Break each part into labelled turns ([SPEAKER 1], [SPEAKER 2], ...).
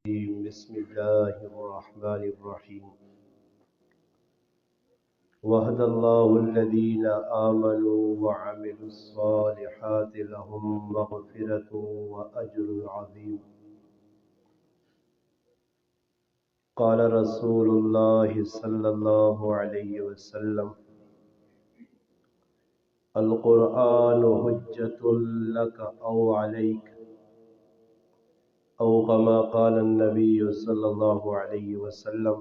[SPEAKER 1] بسم الله الرحمن الرحيم وهدى الله الذين آمنوا وعملوا الصالحات لهم مغفرة وأجر عظيم. قال رسول الله صلى الله عليه وسلم: القرآن حجة لك أو عليك، أو كما قال النبي صلى الله عليه وسلم.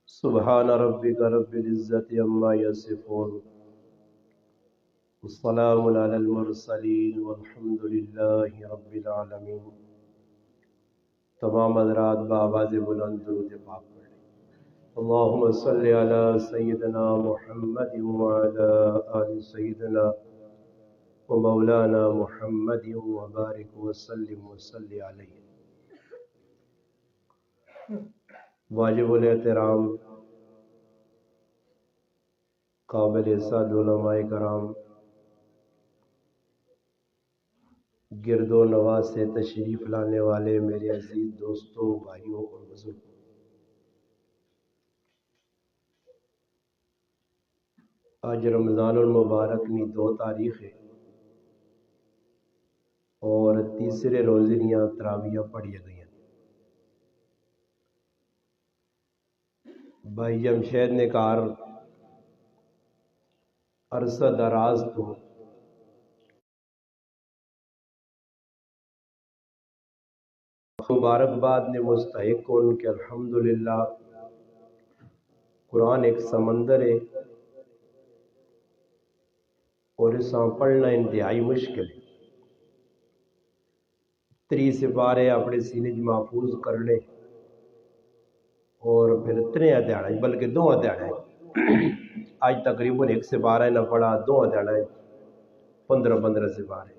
[SPEAKER 1] سبحان ربك رب العزة عما يصفون، والسلام على المرسلين والحمد لله رب العالمين. تمام حضرات بآواز بلند درود پاک پڑھیں. اللهم صل على سيدنا محمد وعلى آل سيدنا ومولانا محمد وبارك وسلم وصل عليه. واجب الاحترام قابل عزت علماء کرام، گرد و نواز سے تشریف لانے والے میرے عزیز دوستوں، بھائیوں اور بزرگوں، آج رمضان المبارک نی 2 تاریخ ہے اور تیسرے روزے دیاں تراویحاں پڑھیا گئی. بھائی جمشید نے کار عرصہ دراز تو مبارکباد نے مستحق ان کے الحمدللہ. قرآن ایک سمندر ہے اور اس سے پڑھنا انتہائی مشکل ہے. 3 سپارے اپنے سینے محفوظ کر لے اور پھر 3 دیہڑے بلکہ 2 دیہڑے آج تقریباً 1 سپارہ نہ پڑھا، 2 دیہڑے 15 سپارے.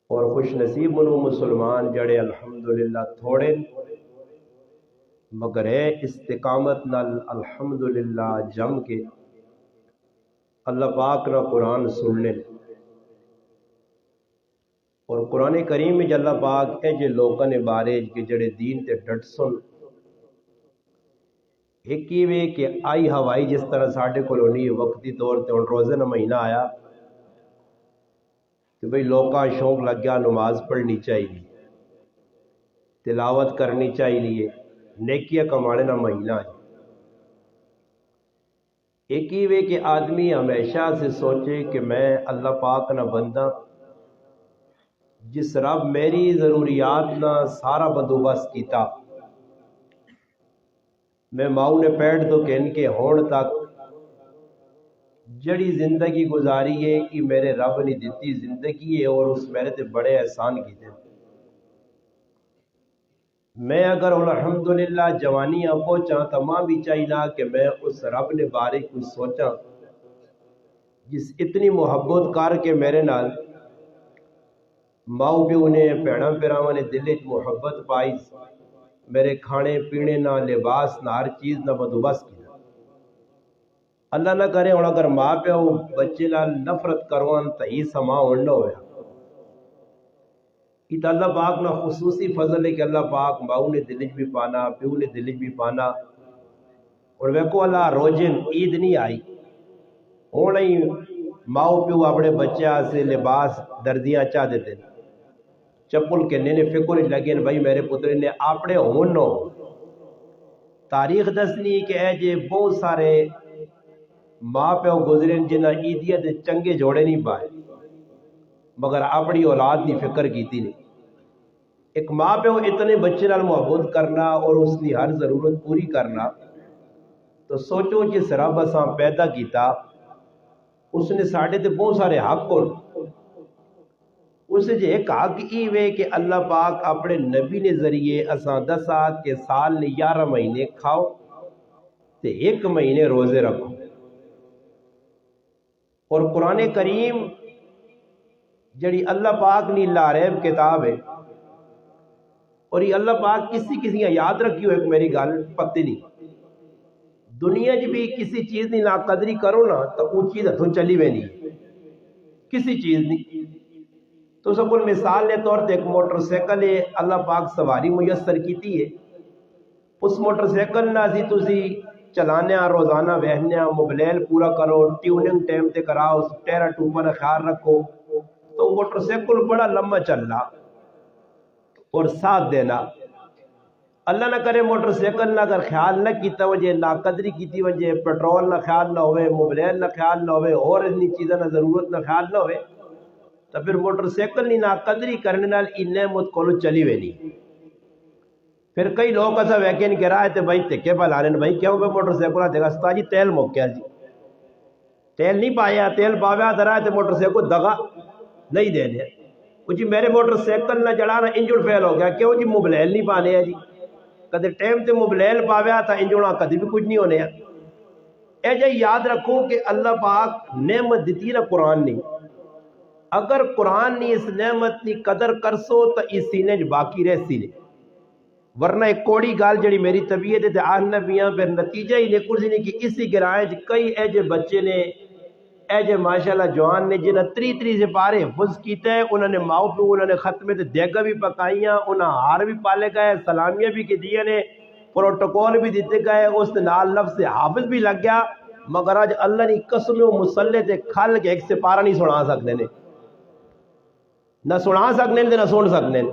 [SPEAKER 1] اور خوش نصیب منو مسلمان جڑے الحمدللہ تھوڑے مگر ہے استقامت نال الحمدللہ جم کے اللہ پاک نہ قرآن سن لے. اور قرآن کریم میں اللہ پاک ہے جے لوکاں نے بارے کہ جڑے دین تے ڈٹ سن. ایک ہی وے کہ آئی ہوائی جس طرح ساڈے کول ہونی وقتی طور تے ہن روزے نہ مہینہ آیا کہ بھئی لوکاں شوق لگ گیا نماز پڑھنی چاہیے، تلاوت کرنی چاہیے، نیکیاں کمانے نہ مہینہ ہے. ایک ہی وے کہ آدمی ہمیشہ سے سوچے کہ میں اللہ پاک نہ بندہ جس رب میری ضروریات نہ سارا بندوبست کیتا. میں ماؤں نے پیڑ تو کہ ان کے ہون تک جڑی زندگی گزاری ہے کہ میرے رب نے دیتی زندگی ہے اور اس میرے تے بڑے احسان کیتے. میں اگر الحمدللہ جوانی پہنچا تو ماں بھی چاہیے کہ میں اس رب نے بارے کچھ سوچا جس اتنی محبت کر کے میرے نال ماؤ پیو نے بھیڑاں بھراواں نے دل وچ محبت پائی، میرے کھانے پینے نہ لباس نہ ہر چیز نہ بندوبست کیا. اللہ نہ کرے ہن اگر ماں پیو بچے نال نفرت کروان تو ہی سما ہون نہ ہویا. یہ تو اللہ پاک نہ خصوصی فضل ہے کہ اللہ پاک ماؤ نے دل وچ بھی پانا، پیو نے دل وچ بھی پانا. اور ویکھو اللہ روزن عید نہیں آئی ہوں ہی ماؤ پیو اپنے بچے سے لباس دردیاں چاہ دیتے ہیں، چپل کے نے فکر لگے بھائی میرے پتر نے اپنے ہون نو. تاریخ دسنی کہ اے جے بہت سارے ماں پیو گزرے جنہاں عیدیاں دے چنگے جوڑے نہیں پائے مگر اپنی اولاد دی فکر کیتی نہیں. ایک ماں پیو اتنے بچے نال محبت کرنا اور اس کی ہر ضرورت پوری کرنا تو سوچو جس رب اساں پیدا کیتا اس نے ساڈے تے بہت سارے حق ہون. اس جے ایک حق ای وے کہ اللہ پاک اپنے نبی نے ذریعے اساں دسا کہ سال نے 11 مہینے کھاؤ تے 1 مہینے روزے رکھو. اور قرآن کریم جڑی اللہ پاک نی لاریب کتاب ہے اور یہ اللہ پاک کسی یاد رکھی ہو. ایک میری گل پتی نہیں دنیا جی بھی کسی چیز کی نا قدری کرو نا تو وہ چیز ہتھوں چلی وینی کسی چیز نہیں. تو سکول مثال کے طور تے ایک موٹر سائیکل ہے اللہ پاک سواری میسر کیتی ہے. اس موٹر سائیکل نہ اسی تسی چلانے روزانہ بہنے موبائل پورا کرو ٹیوننگ ٹائم تے کراؤ ٹیرا ٹوبا کا خیال رکھو تو موٹر سائیکل بڑا لمبا چل رہا اور ساتھ دینا. اللہ نہ کرے موٹر سائیکل نہ اگر خیال نہ کیتا وجہ نہ قدری کیتی وجہ پیٹرول نہ خیال نہ ہوئے موبائل نہ خیال نہ ہوئے اور اتنی چیزیں نہ ضرورت نہ خیال نہ ہوئے تو پھر موٹر سائیکل نہیں نہ قدری کرنے نال ان نعمت کو چلی ہوئی نہیں. پھر کئی لوگ ایسا ویکین کہہ رہا ہے تو بھائی تکے پہ لانے بھائی کیوں پہ موٹر سائیکل دے گا ستا جی تیل موکیا جی تیل نہیں پایا تیل پاویا درا ہے تو موٹر سائیکل دگا نہیں دے دیا جی میرے موٹر سائیکل نہ چڑھانا انجن فیل ہو گیا کیوں جی موبائل نہیں پانے ہیں جی کدے ٹائم تے موبائل پاویا تھا انجن کدی بھی کچھ نہیں ہونے ہیں. اے جی یاد رکھو کہ اللہ پاک نعمت دیتی نا قرآن نہیں اگر قرآن نہیں اس نعمت کی قدر کرسو تو اس سینے باقی رہ سینے ورنہ ایک کوڑی گال جڑی میری طبیعت ہے آہنا بیاں پھر نتیجہ ہی نہیں کچھ نہیں کہ اسی گرائیں کئی ایجے بچے نے ایجے ماشاءاللہ جوان نے جنہیں 3 سے پارے حفظ کیتے ہیں انہوں نے ماؤ پہ انہوں نے ختمے تے دیگا بھی پکائیاں انہوں ہار بھی پالے گئے سلامیاں بھی کی دیئے نے پروٹوکول بھی دیتے گئے اس نال لفظ حافظ بھی لگ گیا مگر آج اللہ نے قسم و مسلح تے کھل کے ایک سپارہ نہیں سنا سکنے نے نہ سنا سکنے نے نہ سن سکنے نے.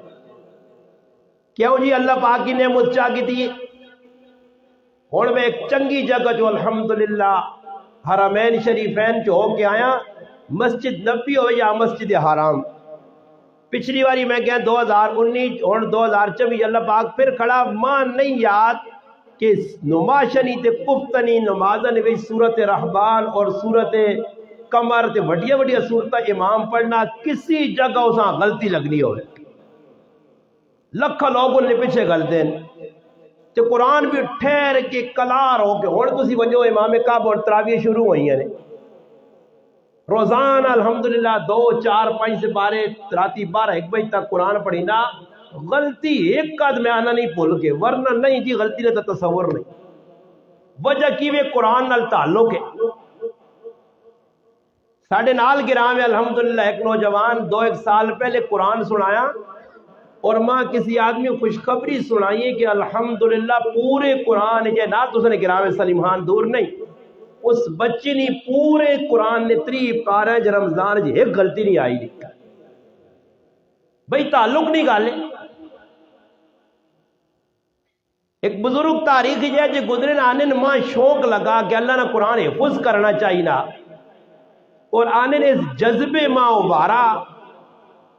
[SPEAKER 1] کیوں جی اللہ پاک کی نعمت چاہ کی تھی ہون میں ایک چنگی جگہ جو الحمدللہ حرمین شریفین جو ہو کے آیا مسجد نبی ہو یا مسجد حرام پچھلی باری میں کہا 2019 اور 2024 اللہ پاک پھر کھڑا ماں نہیں یاد کہ نماشنی تے کفتنی نمازن وی سورت رحبان اور سورت کمر تے وڈیا وڈیا سورتہ امام پڑھنا کسی جگہ اساں غلطی لگنی ہوئے لکھا لوگوں نے پیچھے غلطے تے قرآن بھی ٹھہر کے کلار ہو کے ہوڑ تسی ونجو امام کعب اور تراویح شروع ہوئی ہیں روزانہ الحمدللہ 2 4 5 سے 12 راتی 12 1 بجے تک قرآن پڑھی نا غلطی ایک قد میں آنا نہیں بھول کے ورنہ نہیں جی غلطی نے تو تصور نہیں وجہ کی وہ قرآن نال تعلق ہے. ساڑھے نال گرام میں الحمدللہ ایک نوجوان 2-1 سال پہلے قرآن سنایا اور ماں کسی آدمی خوشخبری سنائیے کہ الحمدللہ پورے قرآن جے نہ تو اس نے گرام سلیمان دور نہیں اس بچی نے پورے قرآن نے 3 پارے رمضان جی ایک غلطی نہیں آئی نہیں بھئی تعلق نہیں گالے. ایک بزرگ تاریخی جے گزرے آنے ماں شوق لگا کہ اللہ نے قرآن حفظ کرنا چاہیے نا اور آنے نے اس جذبے ماں ابھارا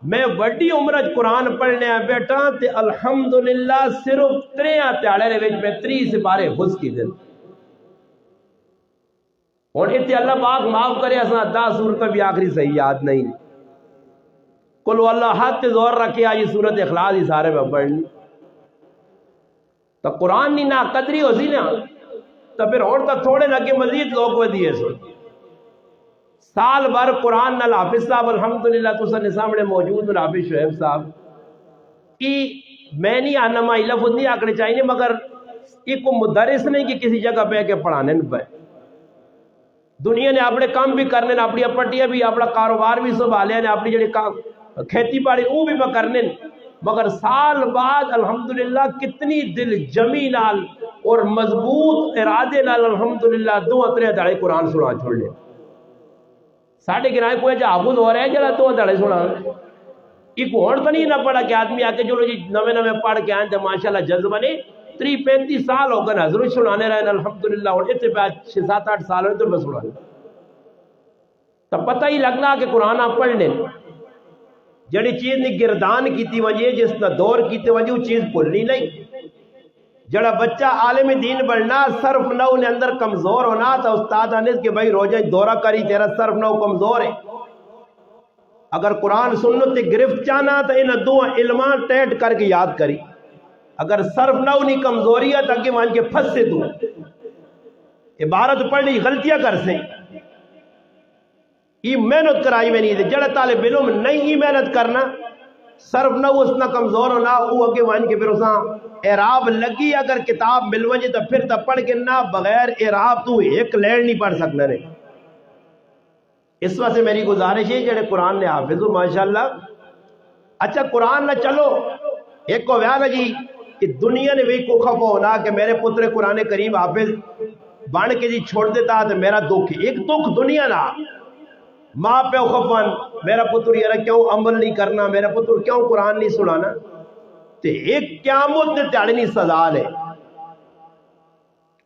[SPEAKER 1] میں وڈی عمرت قرآن پڑھنے بیٹھا تے الحمدللہ صرف 3 تیاڑے وچ میں 3 سپارے حفظ کی دن اور اتنے اللہ پاک معاف کرے اساں 10 سورتیں بھی آخری صحیح یاد نہیں کلو اللہ حد تے زور رکھے آج سورت اخلاص ہی سارے میں پڑھنی تو قرآن نہیں نا قدری ہو سی نا تو پھر اور تو تھوڑے لگے مزید لوگ ودیے سو سال بھر قرآن نال حافظ صاحب الحمدللہ تو سن سامنے موجود حافظ شعیب صاحب کی میں نہیں آنا ماں لفظ نہیں آکڑے چاہیے مگر یہ کو مدرس نہیں کہ کسی جگہ پہ کے پڑھانے نہ پائے دنیا نے اپنے کام بھی کرنے نے اپنی اپٹیاں بھی اپنا کاروبار بھی سنبھالے نے اپنی جڑی کھیتی باڑی وہ بھی میں کرنے مگر سال بعد الحمدللہ کتنی دل جمی نال اور مضبوط ارادے نال الحمدللہ 2-3 دھڑے قرآن سنا چھوڑ لے ساڑھے گرائے کوئی جا حافظ ہو رہا ہے جڑا 2 دھڑے سنا ایک ہون تو نہیں نہ پڑا کہ آدمی آ کے چلو جی نوے پڑھ کے آئیں تو ماشاءاللہ جذبہ نے 30-35 سال ہو گئے حضرت سنانے رہے الحمدللہ اور اتنے پہ 6-7-8 سال ہوئے تو میں سنانے تو پتہ ہی لگنا کہ قرآن آپ پڑھ لیں جڑی چیز نے گردان کیتی وجہ جس نے دور کیتے وجہ وہ چیز بھولنی نہیں جڑا بچہ عالم دین بڑھنا صرف نو نے اندر کمزور ہونا تھا استاد انس کہ بھائی روزہ دورہ کری تیرا صرف نو کمزور ہے اگر قرآن سنت تے گرفت چاہنا تو انہیں 2 علمان ٹیٹ کر کے یاد کری اگر صرف نو نہیں کمزوری ہے تاکہ مان کے پھنس سے دوں عبارت پڑھنی غلطیاں کر سے یہ محنت کرائی میں نہیں تھے جڑا طالب علم نہیں ہی محنت کرنا صرف نہ وہ اتنا کمزور ہونا وہ اگے مان کے پھر اساں اعراب لگی اگر کتاب مل وجے تو پھر تو پڑھ کے نہ بغیر اعراب تو ایک لین نہیں پڑھ سکنا نے اس وجہ سے میری گزارش ہے جڑے قرآن نے حافظ ماشاءاللہ اچھا قرآن نہ چلو ایک کو ویانا جی کہ دنیا نے بھی کو خفا ہونا کہ میرے پتر قرآن کریم حافظ بان کے جی چھوڑ دیتا تو میرا دکھ ایک دکھ دنیا نہ ماں پہ خفن میرا پتر یار کیوں عمل نہیں کرنا میرا پتر کیوں قرآن نہیں سنانا تے ایک قیامت نے تیڑنی سزا لے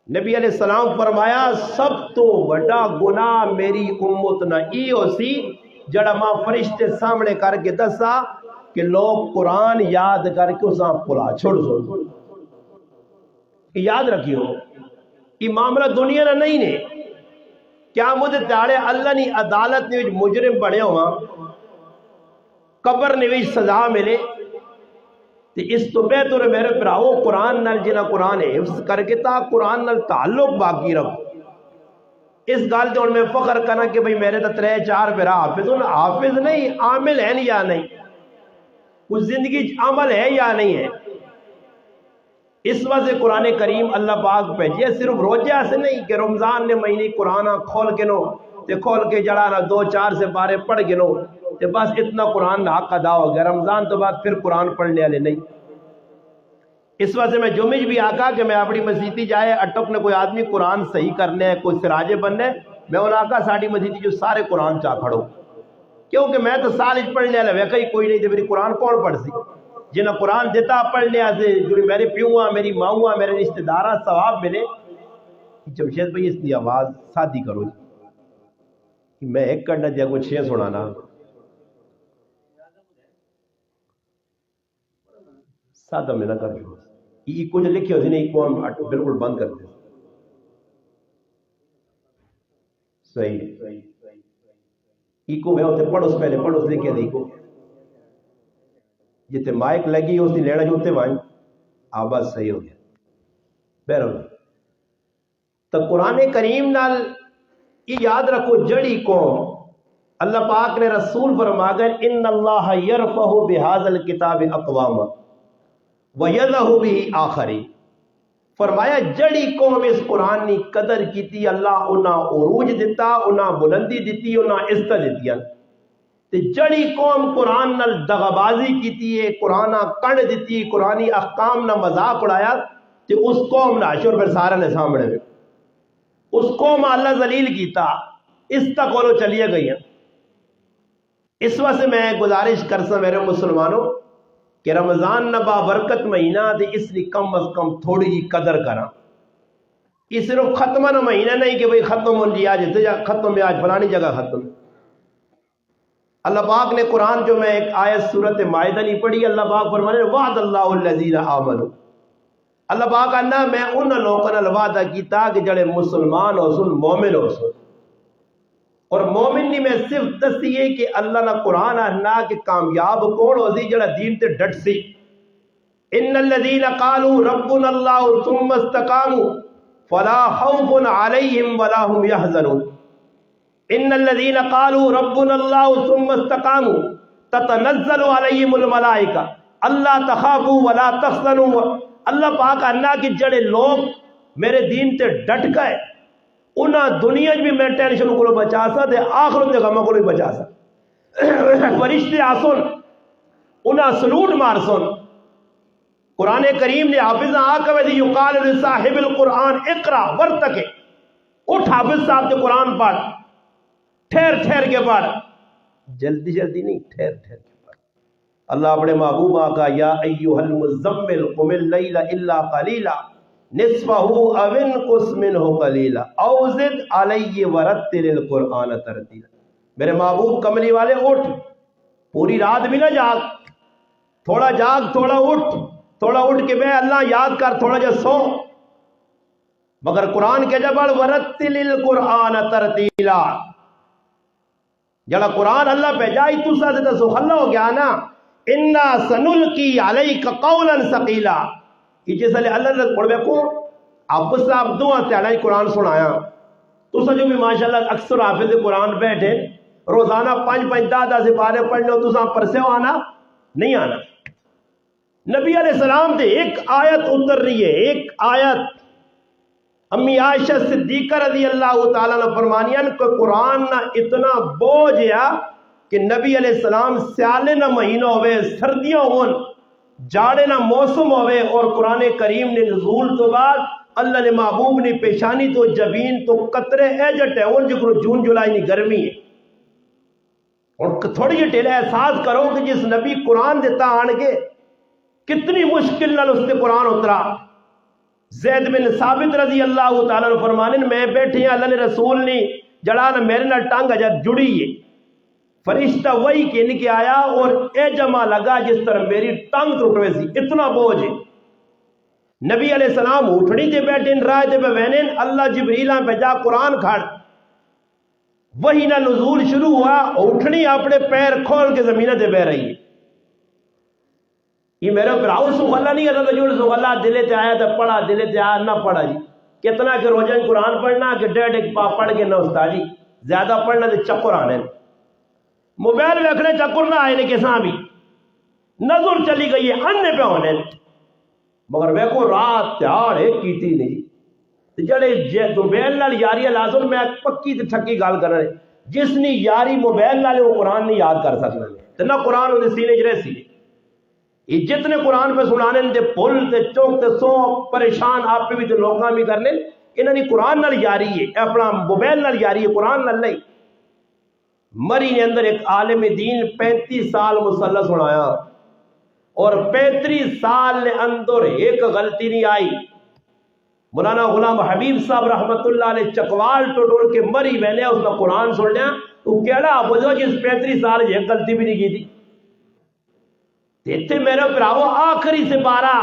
[SPEAKER 1] نبی علیہ السلام فرمایا سب تو بڑا گناہ میری امت نہ ای ہو سی جڑا ماں فرشتے سامنے کر کے دسا کہ لوگ قرآن یاد کر کے اساں پلا چھوڑ دو یاد رکھیو یہ معاملہ دنیا نہ نہیں نے کیا مجھے تاڑے اللہ نے عدالت نے مجرم بڑھے ہوا قبر نے بھی سزا ملے اس تو بہتر ہے میرے پراؤ قرآن نال جنہ قرآن حفظ کر کے تا قرآن نال تعلق باقی رکھو اس گال دے میں فخر کرنا کہ بھئی میرے تا 3-4 پیرا حافظ نہیں عامل ہے یا نہیں کچھ زندگی عمل ہے یا نہیں ہے اس وجہ قرآن کریم اللہ پاک بھیجے صرف روزہ سے نہیں کہ رمضان نے مہینے قرآن کھول کے نو تے کھول کے جڑانا 2-4 سے بارے پڑھ کے نو تے بس اتنا قرآن حق ادا ہو گیا رمضان تو بعد پھر قرآن پڑھنے والے نہیں اس وجہ میں جمعہ بھی آقا کہ میں اپنی مسیتی جائے اٹک نے کوئی آدمی قرآن صحیح کرنے ہے کوئی سراجے بننے میں انہوں آقا ساڑھی مسیتی جو سارے قرآن چاہ کھڑو کیونکہ میں تو سال اچ پڑھنے والے ویکا ہی کوئی نہیں تھے میری قرآن کون پڑھ سی جنہ قرآن دیتا پڑھنے سے جو میرے پیوہاں میری ماؤں میرے رشتہ دارہ ثواب ملے جمشید بھائی اس کی آواز سادی کرو میں ایک کرنا دیا کو 6 سنانا سادہ میں نہ کر جو یہ کچھ لکھے ہوتی نہیں کو ہم بالکل بند کرتے صحیح یہ کو میں ہوتے پڑھو پہلے پڑھو اس لکھے دی کو جتے مائک لگی اس دی لینا جو ہوتے وائیں آواز صحیح ہو گیا بہرحال تو قرآن کریم نال یہ یاد رکھو جڑی قوم اللہ پاک نے رسول فرما گئے ان اللہ یرفع بہذا الکتاب اقوام وَيَذَهُ بِهِ آخری فرمایا جڑی قوم اس قرآن نے قدر کیتی اللہ انہاں عروج دیتا انہاں بلندی دیتی انہاں عزت دیتی تے جڑی قوم قرآن نال دغبازی کیتی ہے قرآن کڑ دیتی قرآنی احکام نہ مذاق اڑایا تے اس قوم نہ حشر پھر سارے نے سامنے میں اس قوم اللہ ذلیل کیتا اس تک وہ چلیے گئی ہیں اس وجہ میں گزارش کرسا میرے مسلمانوں کہ رمضان نہ بابرکت مہینہ دے اس لیے کم از کم تھوڑی جی قدر کرا یہ صرف ختمہ نہ مہینہ نہیں کہ بھئی ختم ہو جی آج ختم ہے آج فلانی جگہ ختم اللہ پاک نے قرآن جو میں ایک آیت سورت مائدہ نہیں پڑھی اللہ پاک فرمانے وعد اللہ الذین آمنوا اللہ پاک کہنا میں ان لوگوں نے وعدہ کیتا کہ جڑے مسلمان ہو سن مومن ہو سن اور مومن نہیں میں صرف دسی ہے کہ اللہ نہ قرآن آنا کہ کامیاب کون ہو سی جڑا دین تے ڈٹ سی ان الذین قالوا ربنا اللہ ثم استقاموا فلا خوف علیہم ولا هم يحزنون ان الذین قالوا ربنا اللہ ثم استقاموا تتنزل علیہم الملائکہ اللہ تخافوا ولا تحزنوا اللہ پاک آنا کہ جڑے لوگ میرے دین تے ڈٹ گئے انہاں دنیا بھی میں ٹینشن کو بچا سا دے آخرت دے غمہ کو بھی بچا سا فرشتے آسن انہاں سلوٹ مار سن قرآن کریم نے حافظ آقا دی یقال لصاحب القرآن اقرا ورتکے اٹھ حافظ صاحب دے قرآن پڑھ ٹھہر ٹھہر کے پڑھ جلدی جلدی نہیں ٹھہر ٹھہر کے پڑھ اللہ اپنے محبوب آقا یا ایوہ المزمل قم اللیل الا قلیلا نصفہ او انقص منہ قلیلا او زد علی ورتل القرآن ترتیلا میرے محبوب کملی والے اٹھ پوری رات بھی نہ جاگ تھوڑا اٹھ کے بے اللہ یاد کر تھوڑا جا سو مگر قرآن کے جبڑ ورتل القرآن ترتیلا جڑا قرآن اللہ پہ جائی تو سا دیتا سو اللہ ہو گیا نا انا سنلقی علیک قولا ثقیلا کہ جیسا لے اللہ نے پڑھ بیکو آپ صاحب دعا سے علیہ قرآن سنایا تو سا جو بھی ماشاءاللہ اکثر حافظ قرآن بیٹھے روزانہ 5-5 سے پارے پڑھنے ہو تو سا پر سے آنا نہیں آنا نبی علیہ السلام دے ایک آیت اتر رہی ہے ایک آیت امی عائشہ صدیقہ رضی اللہ تعالیٰ نے فرمانیاں کہ قرآن نہ اتنا بوجھ ہے کہ نبی علیہ السلام سیالے نہ مہینہ ہوئے، سردیاں ہون، جاڑے نہ موسم ہوئے، اور قرآن کریم نے نزول تو بعد اللہ نے محبوب نے پیشانی تو جبین تو قطرے ایجٹ ہے ان جو جون جولائی نہیں گرمی ہے۔ اور تھوڑی جی ٹھیلا احساس کرو کہ جس نبی قرآن دیتا آن کے کتنی مشکل نال اس نے قرآن اترا۔ زید بن ثابت رضی اللہ تعالیٰ نے فرمانے میں بیٹھے ہیں اللہ نے رسول نے جڑا نہ میرے نال ٹانگ جد جڑی ہے، فرشتہ وہی کہ ان کے آیا اور اے جمع لگا جس طرح میری ٹانگ ٹوٹوے سی، اتنا بوجھ ہے۔ نبی علیہ السلام اٹھنی تے بیٹھے رائے تے بہنین، اللہ جبریلاں پہ جا قرآن کھڑ، وہی نہ نزول شروع ہوا، اٹھنی اپنے پیر کھول کے زمینہ تے بہ رہی ہے۔ یہ میرے براؤ سغلہ نہیں ہے، جو سغلہ دلے تے آیا تو پڑھا، دلے تے آیا نہ پڑھا جی۔ کتنا کہ روزہ قرآن پڑھنا کہ ڈیڑھ ایک پڑھ کے نہ استاد جی، زیادہ پڑھنا تو چکر آنے، موبائل ویکھنے چکر نہ آئے نے کساں بھی، نظر چلی گئی ہے انے پہ ہونے، مگر ویکھو رات تیار ایک کیتی نہیں۔ جڑے موبائل نال یاری لازم میں پکی تے ٹھکی گل کر رہے، جس نے یاری موبائل نال وہ قرآن نہیں یاد کر سکنا تے نہ قرآن وہ سینے چ رہ سی۔ یہ جتنے قرآن پہ سنانے تے پھل تے چوک تے سو پریشان آپ پہ بھی تے لوگاں بھی کرنے، انہاں دی قرآن نال یاری ہے، اپنا موبائل نال یاری ہے، قرآن نال نہیں۔ مری نے اندر ایک عالم دین 35 سال مسلح سنایا اور 35 سال نے اندر ایک غلطی نہیں آئی۔ مولانا غلام حبیب صاحب رحمت اللہ علیہ چکوال ٹوڑ کے مری ویلے اس نے قرآن سن لیا، تو کیڑا بولو جس 35 سال ایک غلطی بھی نہیں کی تھی۔ دیتے میرے پراؤ آخری سے بارہ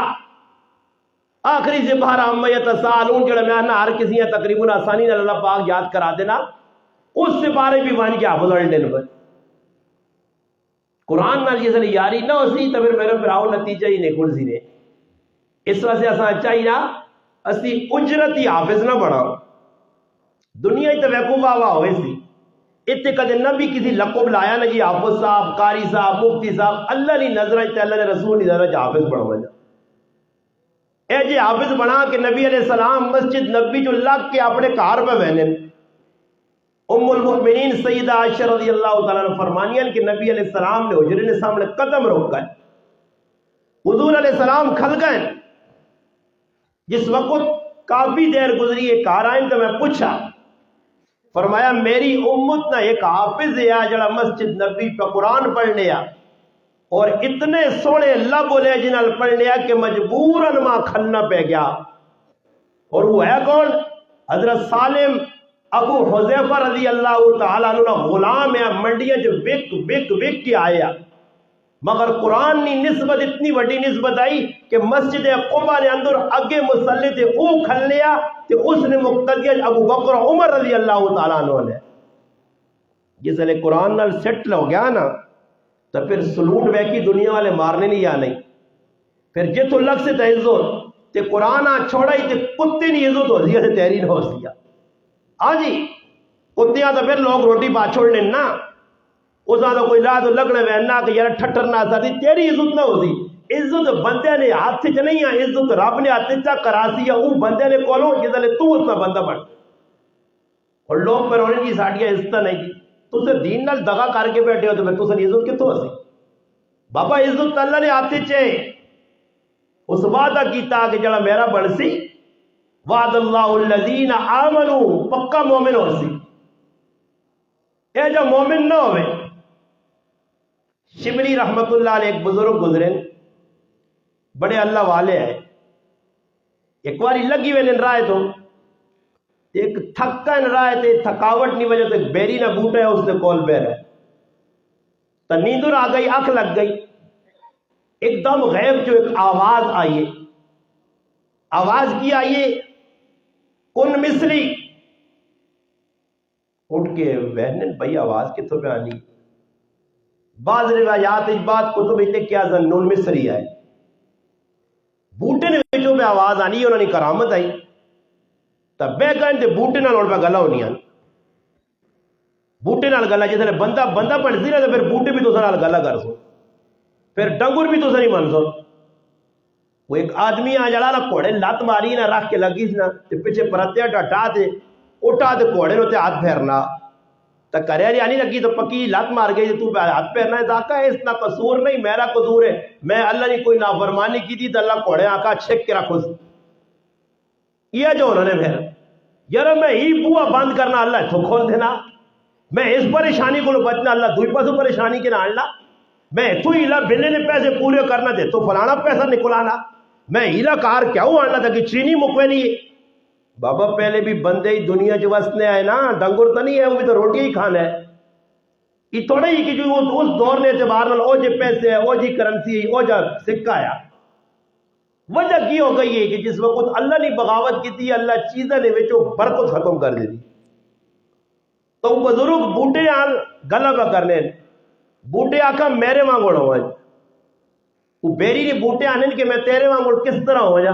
[SPEAKER 1] اما یتسالون جڑا میں نہ ہر کسی تقریباً آسانی نال اللہ پاک یاد کرا دینا، اس سے بارے بھی وان کے حافظ لین پر قرآن نال جس نے یاری نہ ہو سی تو پھر میرے پراؤ نتیجہ ہی نہیں کھل سی نے۔ اس واسطے اساں چاہیے اسی اجرتی حافظ نہ بنا، دنیا ہی تو ویکوبا ہوا ہوئے سی، اتنے کدے نہ بھی کسی لقب لایا نہ جی حافظ صاحب، قاری صاحب، مفتی صاحب، اللہ نے نظر اللہ نے رسول نے نظر حافظ بڑھا وجہ اے جی حافظ بنا کہ نبی علیہ السلام مسجد نبی جو لگ کے اپنے کار پہ بہنے۔ ام المؤمنین سیدہ عائشہ رضی اللہ تعالیٰ نے فرمانیاں کہ نبی علیہ السلام نے حجرے نے سامنے قدم روک گئے، حضور علیہ السلام کھل گئے۔ جس وقت کافی دیر گزری ہے کار آئیں تو میں پوچھا، فرمایا میری امت نہ ایک حافظ ہے جڑا مسجد نبی پہ قرآن پڑھ لیا اور اتنے سونے لب بولے جنال پڑھ لیا کہ مجبوراً ماں کھلنا پہ گیا، اور وہ ہے کون؟ حضرت سالم ابو حذیفہ رضی اللہ تعالیٰ عنہ غلام ہے، منڈیاں جو وک کے آیا، مگر قرآن نے نسبت اتنی وڈی نسبت آئی کہ مسجد قباء نے اندر اگے مسلح تے او کھل لیا کہ اس نے مقتدیہ ابو بکر عمر رضی اللہ تعالیٰ عنہ نے۔ جس نے قرآن نال سیٹل ہو گیا نا تو پھر سلوٹ ویکی دنیا والے مارنے نہیں یا نہیں، پھر جتو لگ سے عزت تے قرآن چھوڑا ہی تے کتے نہیں عزت ہو سی تے تیری نہ ہو سی۔ ہاں جی کتیاں تو پھر لوگ روٹی پا چھوڑنے نا، اس کا کوئی لا تو لگنا وہنا کہ یار ٹھٹر نہ سا تیری عزت نہ ہو سی۔ عزت بندے نے ہاتھ سے نہیں ہے، عزت رب نے ہاتھ سے کراسی ہے، وہ بندے نے کولو جس نے تو اس کا بندہ بن، اور لوگ پر ہونے کی ساڑیاں عزت نہیں دی، تو سے دین نال دغا کر کے بیٹھے ہو تو پھر تو سے عزت کتوں ہو سی؟ بابا عزت اللہ نے ہاتھ سے اس وعدہ کیتا کہ جڑا میرا بن سی، وعد اللہ الذین آمنوا، پکا مومن ہو سی۔ اے جو مومن نہ ہوئے، شبلی رحمت اللہ علیہ ایک بزرگ گزرے، بڑے اللہ والے ہیں، ایک باری لگی ہوئے رائے تو ایک تھکا رائے تھے، تھکاوٹ نہیں وجہ سے بیری نہ بوٹا ہے اس نے کول بیر ہے تو نیندر آ گئی، آنکھ لگ گئی، ایک دم غیب جو ایک آواز آئیے، آواز کی آئیے کن مصری، اٹھ کے بہن بھائی آواز کتوں پہ آنی؟ بعض روایات اس بات کتب لکھیا ذنون مصری ہے، بوٹے نے وچوں پہ آواز آنی، انہوں نے کرامت آئی تب بے گئے تے بوٹے نال اور پہ گلا ہونی آن، بوٹے نال گلا جیسے بندہ پڑھتی رہے تو پھر بوٹے بھی تو سر گلا کر سو، پھر ڈنگر بھی تو سر نہیں من سو۔ وہ ایک آدمی آ جڑا نا گھوڑے لت ماری نہ رکھ کے لگی سی نا تے پیچھے پرتیا ڈٹا تے اٹھا تے گھوڑے نو تے ہاتھ پھیرنا، تو کرے نہیں لگی تو پکی لت مار گئی تو ہاتھ پھیرنا ہے آقا اس کا قصور نہیں میرا قصور ہے, میں اللہ نے کوئی نافرمانی کی تھی تو اللہ کوڑے آقا چھک کے رکھو. یہ جو انہوں نے پھر یار میں ہی بوا بند کرنا اللہ تو کھول دینا, میں اس پریشانی کو بچنا اللہ دوئی پاسوں پریشانی کے نہ آنا, میں تو ہیلا بلے نے پیسے پورے کرنا دے تو فلانا پیسہ نکلانا, میں ہیلا کار کیا ہوں آنا تھا کہ چینی مکوے نہیں. بابا پہلے بھی بندے ہی دنیا جو وسنے آئے نا, ڈنگر تو نہیں ہے, وہ بھی تو روٹی ہی کھانا ہے. یہ تھوڑا ہی کہ جو اس دور نے اعتبار نال او جے پیسے ہے, او جی کرنسی ہے, او جا سکہ آیا. وجہ کی ہو گئی ہے کہ جس وقت اللہ نے بغاوت کی تھی اللہ چیزیں نے وچوں برکت ختم کر دی. تو بزرگ بوٹے آن گلا پہ کرنے, بوٹے آکا میرے وانگوڑ ہو جائے, وہ بیری نے بوٹے آنے کہ میں تیرے وانگوڑ کس طرح ہو جا.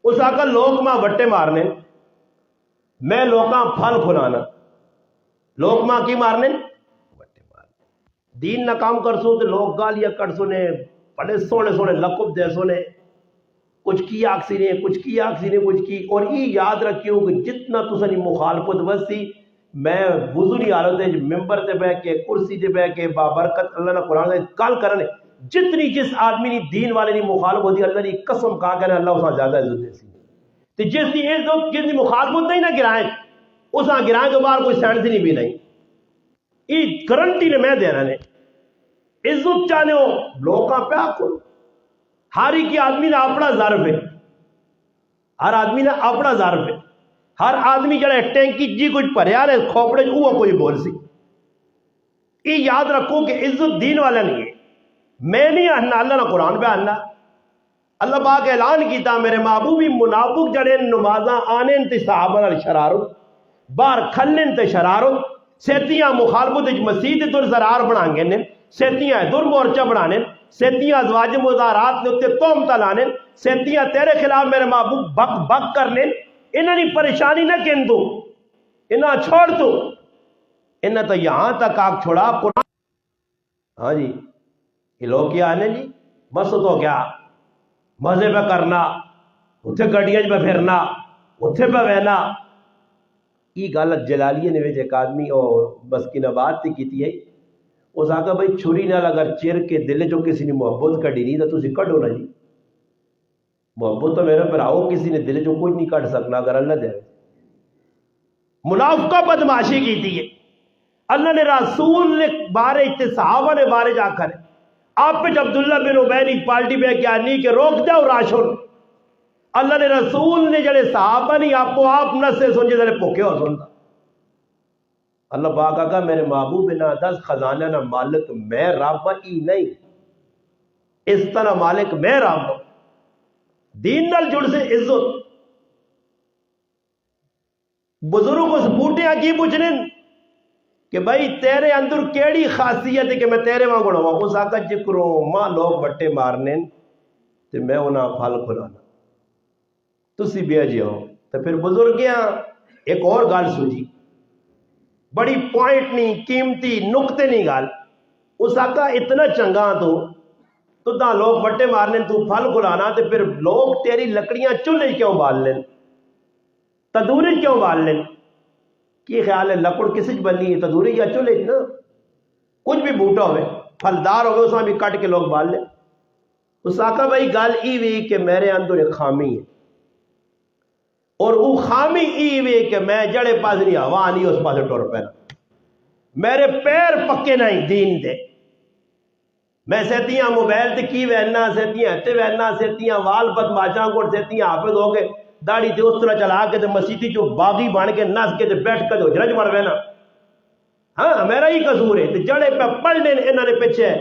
[SPEAKER 1] اس آکا لوگ ماں وٹے مارنے, میں لوکاں پھل کھلانا, لوگ ماں کی مارنے وٹے مارنے. دین نہ کام کر سو تو لوگ گالیا کر سونے, بڑے سونے سونے لقب دے سونے, کچھ کی آکسی نے کچھ کی آکسی نے کچھ کی. اور یہ یاد رکھیو کہ جتنا تسانی مخالفت وسی, میں وضو نہیں حالت ہے ممبر تے بہ کے کرسی تے بہ کے بابرکت اللہ نے قرآن سے کال کرنے, جتنی جس آدمی نے دین والے نے مخالف ہوتی اللہ نے قسم کہا کہ اللہ اسا زیادہ عزت دے سی. تو جس کی عزت جس کی مخالفت نہیں نہ گرائیں اسا گرائیں تو باہر کوئی سینس نہیں بھی نہیں. یہ گارنٹی نے میں دینا نے عزت چاہنے ہو لوکاں پہ آکو. ہر ایک آدمی نے اپنا ظرف ہے, ہر آدمی نے اپنا ظرف ہے. ہر آدمی جڑا ٹینکی جی کچھ پریا رہے کھوپڑے وہ کوئی بول سی. یہ یاد رکھو کہ عزت دین والا نہیں ہے, میں نہیں آنا اللہ نے قرآن پہ آنا. اللہ پاک اعلان کیتا میرے محبوبی منافق جڑے نمازاں آنے تے صحابہ نال شرارو, باہر کھلن تے شرارو, سیتیاں مخالفت مسیح در زرار بنانگے نے, سیتیاں در مورچہ بنانے, سیتیاں ازواج مظاہرات نے اتنے توم تلانے, سیتیاں تیرے خلاف میرے محبوب بک بک کرنے. انہوں نے پریشانی نہ کن دو, انہوں چھوڑ دو, انہوں تو یہاں تک آگ چھوڑا قرآن. ہاں جی یہ لوگ کیا آنے جی بس تو کیا مزے پہ کرنا, اتھے گڑیاں پہ پھرنا, اتھے پہ بہنا. یہ غلط جلالیہ نے ویچ ایک آدمی اور مسکین آباد تھی کیتی ہے, اس آگا بھائی چھری نال اگر چیر کے دل جو کسی نے محبت کڑی نہیں تو تسی کڑو نا جی. محبت تو میرے پر آؤ کسی نے دل جو کچھ نہیں کٹ سکنا اگر اللہ دے. منافقہ بدماشی کی تھی ہے, اللہ نے رسول نے بارے صحابہ نے بارے جا کر آپ پہ عبداللہ بن عبید پارٹی پہ کیا نہیں کہ روک دے اور راشن. اللہ نے رسول نے جڑے صحابہ نہیں آپ کو آپ نسے سنجھے جڑے پوکے ہو سنتا. اللہ پاک آقا میرے محبوب نہ دس خزانہ نہ مالک میں رب ہی نہیں, اس طرح مالک میں رب. دین نال جڑ سے عزت. بزرگ اس بوٹے کی پوچھنے کہ بھائی تیرے اندر کیڑی خاصیت ہے کہ میں تیرے وہاں گڑا ہوں. اس آقا جکروں ماں لوگ بٹے مارنے تو میں انہاں پھل کھلانا تسی بے جی ہو. تو پھر بزرگیاں ایک اور گال سوجی بڑی پوائنٹ نہیں قیمتی نقطے نہیں گال. اس آقا اتنا چنگا تو تا لوگ بٹے مارنے تو پھل کھلانا, تو پھر لوگ تیری لکڑیاں چولہے کیوں بال لیں, تندوری کیوں بال لیں. کی خیال ہے لکڑ کسی بنی ہے تندوری یا چولہے نا, کچھ بھی بوٹا ہوئے پھلدار ہوئے اس میں بھی کٹ کے لوگ بال لیں. اس آقا بھائی گال ای وی کہ میرے اندر ایک خامی ہے, اور وہ خامی ای وی کہ میں جڑے پاس نہیں ہوا نہیں اس پاس ٹور پینا, میرے پیر پکے نہیں دین دے. میں سیتیاں موبائل تے کی وہنا, سیتیاں ہتے وہنا, سیتیاں وال بدماشاں کو, سیتیاں حافظ ہو گئے داڑھی تے اس طرح چلا کے تے مسیتی جو باغی بن کے نس کے تے بیٹھ کے حجرج مر وینا. ہاں میرا ہی قصور ہے. تے جڑے پہ پڑھنے انہوں نے پیچھے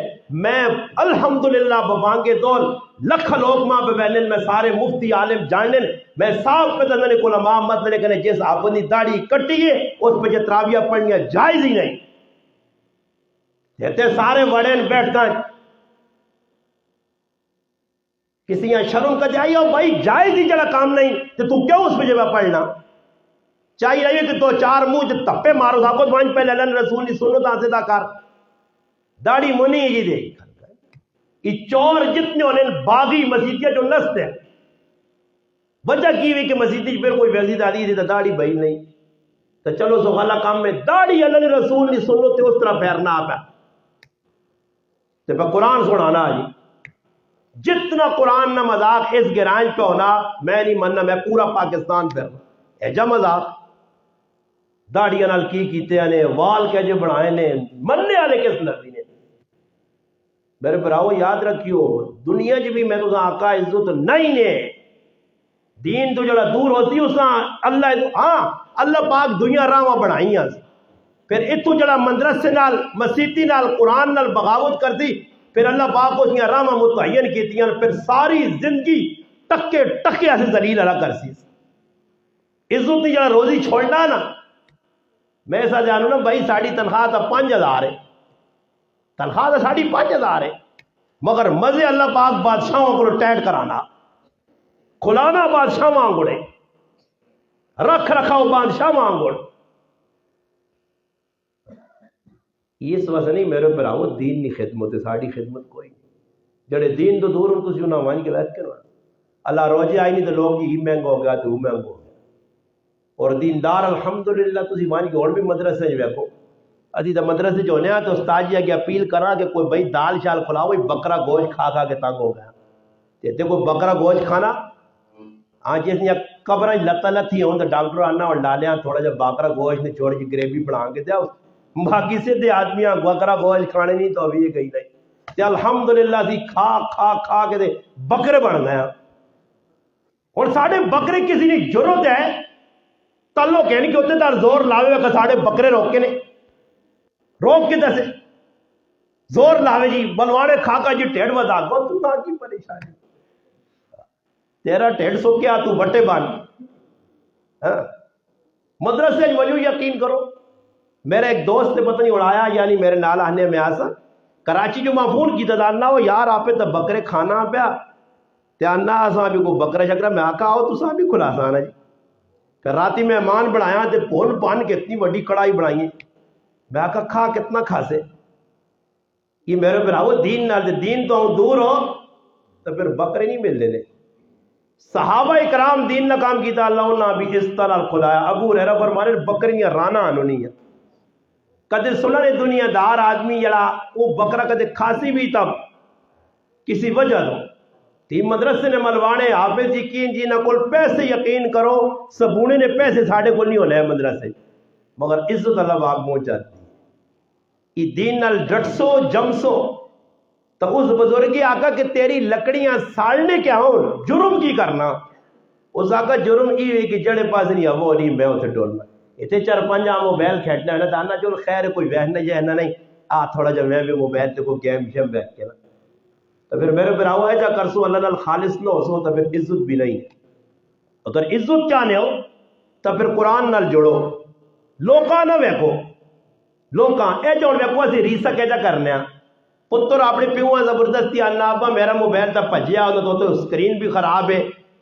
[SPEAKER 1] میں الحمدللہ ببانگے دول لکھ لوگ ماں پہ بہنن, میں سارے مفتی عالم جانن, میں صاحب پہ دننے کو علماء مت لے کنے جس اپنی داڑھی کٹی ہے اس پہ تراویہ پڑھنیاں جائز ہی نہیں. کہتے سارے وڑین بیٹھ گئے کسی یہاں شرم کا جائیے ہو بھائی جائز ہی جڑا کام نہیں تو کیوں اس پہ جب پڑھنا چاہیے رہیے کہ دو چار منہ جو تپے مارو تھا کو وانج پہلے اللہ رسول نے سنو تا سے دا کار داڑھی منی یہ دے. یہ چور جتنے ہونے باغی مسیحیت جو نسل ہے وجہ کی ہوئی کہ مسیحی پھر کوئی ویسی دادی تھی داڑھی بھائی نہیں. تو چلو سو غلہ کام میں داڑھی اللہ نے رسول نے سنو تے اس طرح پھیرنا آپ ہے تے پہ قرآن سنانا جی جتنا قرآن نہ مذاق اس گرائن پہ ہونا میں نہیں مننا میں پورا پاکستان پھرنا ہے جا مذاق داڑیاں نال کی کیتے نے وال کے جو بنائے نے مننے والے کس لگی نے میرے براؤ یاد رکھیو دنیا جی بھی میں تو آقا عزت نہیں نے دین تو جڑا دور ہوتی اس اللہ ہاں اللہ پاک دنیا راواں بنائیاں پھر اتو جڑا مدرسے نال مسیتی نال قرآن نال بغاوت کرتی پھر اللہ پاک کو اس راواں متعین کیتیاں پھر ساری زندگی ٹکے ٹکے ایسے ذلیل اللہ کر سی عزت جڑا روزی چھوڑنا نا میں ایسا جانوں نا بھائی ساڑی تنخواہ تا 5,000 ہے تنخواہ تا ساڑی 5,000 ہے مگر مزے اللہ پاک بادشاہوں کو ٹیٹ کرانا کھلانا بادشاہ مانگوڑے رکھ رکھاؤ بادشاہ مانگوڑ اس وجہ نہیں میرے پر آؤ دین نہیں خدمت ہے ساڑی خدمت کوئی جڑے دین تو دور ان کو سیوں نہ وانی کے بیت کرنا اللہ روجے آئی نہیں تو لوگ ہی مہنگا ہو گیا تو مہنگا ہو گیا اور دیندار الحمدللہ تسی وانی کے اور بھی مدرسے جو بیکو ادھی تو مدرسے جو ہونے تو استاد جی آگے اپیل کرا کہ کوئی بھائی دال شال کھلاؤ بھائی بکرا گوشت کھا کھا کے تنگ ہو گیا کہتے کوئی بکرا گوشت کھانا آج جس نے قبریں لتا لتی ہوں تو ڈاکٹر آنا اور ڈالیاں تھوڑا جا بکرا گوشت نے چھوڑ جی گریوی بنا کے دیا باقی سے دے آدمیاں بکرا گوشت کھانے نہیں تو ابھی یہ کہیں نہیں تے الحمدللہ تھی کھا کھا کھا کے دے بکرے بن گیا اور ساڑھے بکرے کسی نے ضرورت ہے تلو کہنے کے ہوتے دار زور لاوے کہ ساڑھے بکرے روکے نے روک کے دسے زور لاوے جی بلوانے کھا کا جی ٹیڑ ودا گو تو نہ کی پریشانی تیرا ٹیڑ سو کیا تو بٹے بان مدرسے وجو یقین کرو میرا ایک دوست نے پتہ نہیں اڑایا یعنی میرے نال آنے میں آسا کراچی جو فون کی تدارنا ہو یار آپ تو بکرے کھانا پیا تیانا آسا بھی کو بکرے شکرہ میں آکا آؤ تو سا بھی کھلا سانا جی کہ راتی مہمان بڑھایا تے پون پان کے اتنی بڑی کڑائی بڑھائیں میں آکا کھا کتنا کھا سے یہ میرے پر آؤ دین نہ دین تو دور ہو تو پھر بکرے نہیں مل لینے صحابہ اکرام دین نہ کام کیتا اللہ نے بھی اس طرح کھلایا ابو ہریرہ فرمانے بکریاں رانا آنو نہیں ہے کدے سننے دنیا دار آدمی جڑا وہ بکرا کدے کھاسی بھی تب کسی وجہ دو تی مدرسے نے ملوانے حافظ یقین جی نہ کل پیسے یقین کرو سبونے نے پیسے ساڑھے کو نہیں ہونے ہیں مدرسے مگر عزت اللہ باغ پہنچ جاتی یہ دین نال ڈٹسو جمسو تو اس بزرگی آقا کہ تیری لکڑیاں ساڑنے کیا ہوں جرم کی کرنا اس آقا جرم یہ ہے کہ جڑے پاس نہیں ہے وہ نہیں میں اسے ڈولنا اتنے 4-5 موبائل کھیٹنا ہے نا دانا جو خیر کوئی بہن نہیں جائے نہیں تھوڑا جب میں بھی موبائل تے کو گیم شیم بیٹھ کے نا تو پھر میرے پھر آؤ ہے جا کرسو اللہ نال خالص نہ ہو سو تو پھر عزت بھی نہیں اگر عزت چاہنے ہو تو پھر قرآن نال جوڑو لوکاں نہ ویکو لوکاں اے جوڑ ویکو اسی ریسا کیجا کرنے ہیں پتر اپنے پیوہاں زبردستی آنا ابا میرا موبائل تا پجیا ہوتا تو سکرین بھی خراب ہے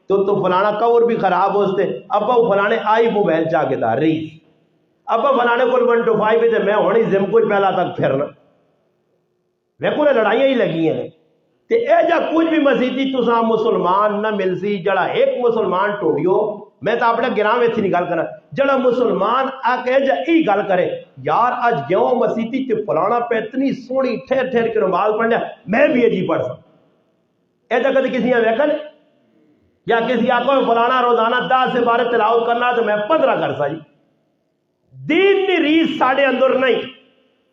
[SPEAKER 1] تو فلانا کور بھی خراب ہو ستے ابا وہ فلانے آئی موبائل چاہ کے دا ریس ابا فلانے کو 125 پہ میں ہونی زم کو پہلا تک پھرنا ویکو نے لڑائیاں ہی لگی ہیں تے اے جا کچھ بھی مسیحی تو ساں مسلمان نہ مل سی جڑا ایک مسلمان ٹوڑیو میں تو اپنے گرام ایسی نہیں گل کرنا جڑا مسلمان آکے جا ای گل کرے یار آج گیوں مسیحی تے فلانا پہ اتنی سونی ٹھہر ٹھہر کے نماز پڑھنا میں بھی یہ جی پڑھ سکتا اے جا کدی کسی نے ویکن یا کسی آقا میں فلانا روزانہ 10 سے 12 تلاوت کرنا تو میں 15 کر سا جی دین دی ریس ساڑھے اندر نہیں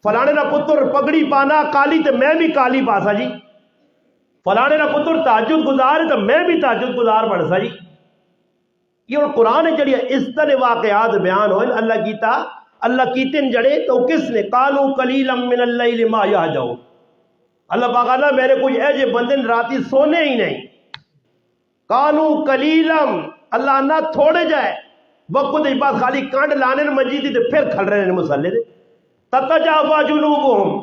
[SPEAKER 1] فلانے نہ پتر پگڑی پانا کالی تو میں بھی کالی پاسا جی فلانے نہ پتر تہجد گزار ہے تو میں بھی تہجد گزار بڑھ سا جی یہ اور قرآن جڑی اس طرح واقعات بیان ہوئے اللہ کیتا اللہ کیتے جڑے تو کس نے قالوا قلیلا من اللیل ما یہجعون اللہ پاک اللہ میرے کوئی ایجے بندن راتی سونے ہی نہیں قالوا قلیلا اللہ نہ تھوڑے جائے وقت دے پاس خالی کانڈ لانے مجید تھی پھر کھل رہے ہیں مسلے دے تتجافا جنوبہم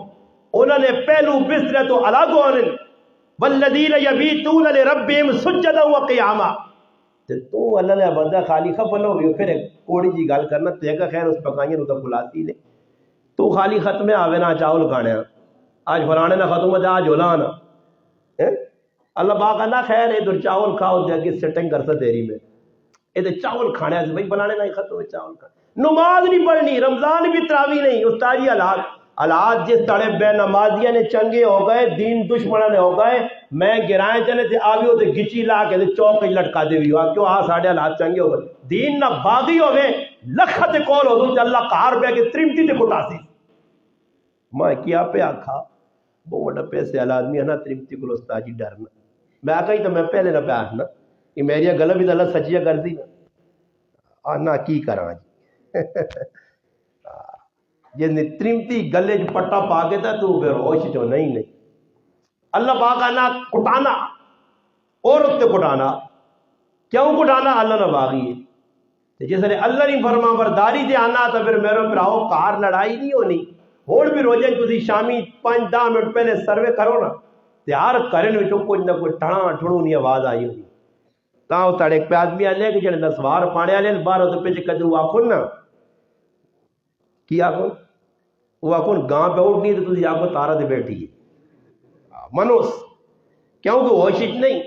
[SPEAKER 1] انہوں نے پہلو بسترے تو الگ ہونے والذین یبیتون لربہم سجدا وقیاما تو اللہ نے بندہ خالی خفل ہو گئی پھر ایک کوڑی جی گل کرنا تے کا خیر اس پکائیں نو تو بلاتی لے تو خالی ختم آوے نہ چاول کھانے آج فلانے نہ ختم ہے آج ہولانا اللہ پاک نہ خیر ادھر چاول کھاؤ دے کے سیٹنگ کر سا دیری میں ادھر چاول کھانے سے بھائی بنانے نہ ختم ہے چاول کھانے نماز نہیں پڑھنی، رمضان بھی تراوی نہیں. استاد جی حالات جس طرح بے نمازیاں نے چنگے ہو گئے، دین دشمنوں نے ہو گئے، میں گرائیں چلے تھے آگے ہوتے گچی لا کے چوک لٹکا دے ہوئی کیوں ساڑھے حالات چنگے ہو گئے. دین نہ باغی ہوئے لکھا تے کول ہو دوں اللہ کار بے کے ترمتی تے کٹا سی. میں کیا پہ آکھا بہت بڑا پیسے آدمی ہے نا ترمتی کو استاد جی ڈرنا. میں آکھا ہی تو میں پہلے نہ پہ آنا کہ میری گلہ بھی تو اللہ سچیہ کر دی نا کی کرا جی یہ ترمتی گلے جو پٹا پا کے تھا تو بے ہوش جو نہیں اللہ پاک آنا کٹانا اور اتنے کٹانا کیوں کٹانا اللہ نہ باغی ہے جس نے اللہ نہیں فرما برداری دے آنا تو پھر میرے پراؤ کار لڑائی نہیں ہونی. اور بھی روزے تھی شامی 5-10 منٹ پہلے سروے کرو نا تیار کرن میں کچھ نہ کوئی ٹھڑا ٹھڑو نہیں آواز آئی ہوئی تاں تاڑے ایک پہ آدمی آلے کہ جڑے نسوار پانے آلے باہر ہوتے پیچھے کدھر آخون نا کی آخون وہ آخون گاں پہ اٹھ نہیں تو تھی آخو تارا دے بیٹھی ہے منوس کیونکہ ہوشش نہیں.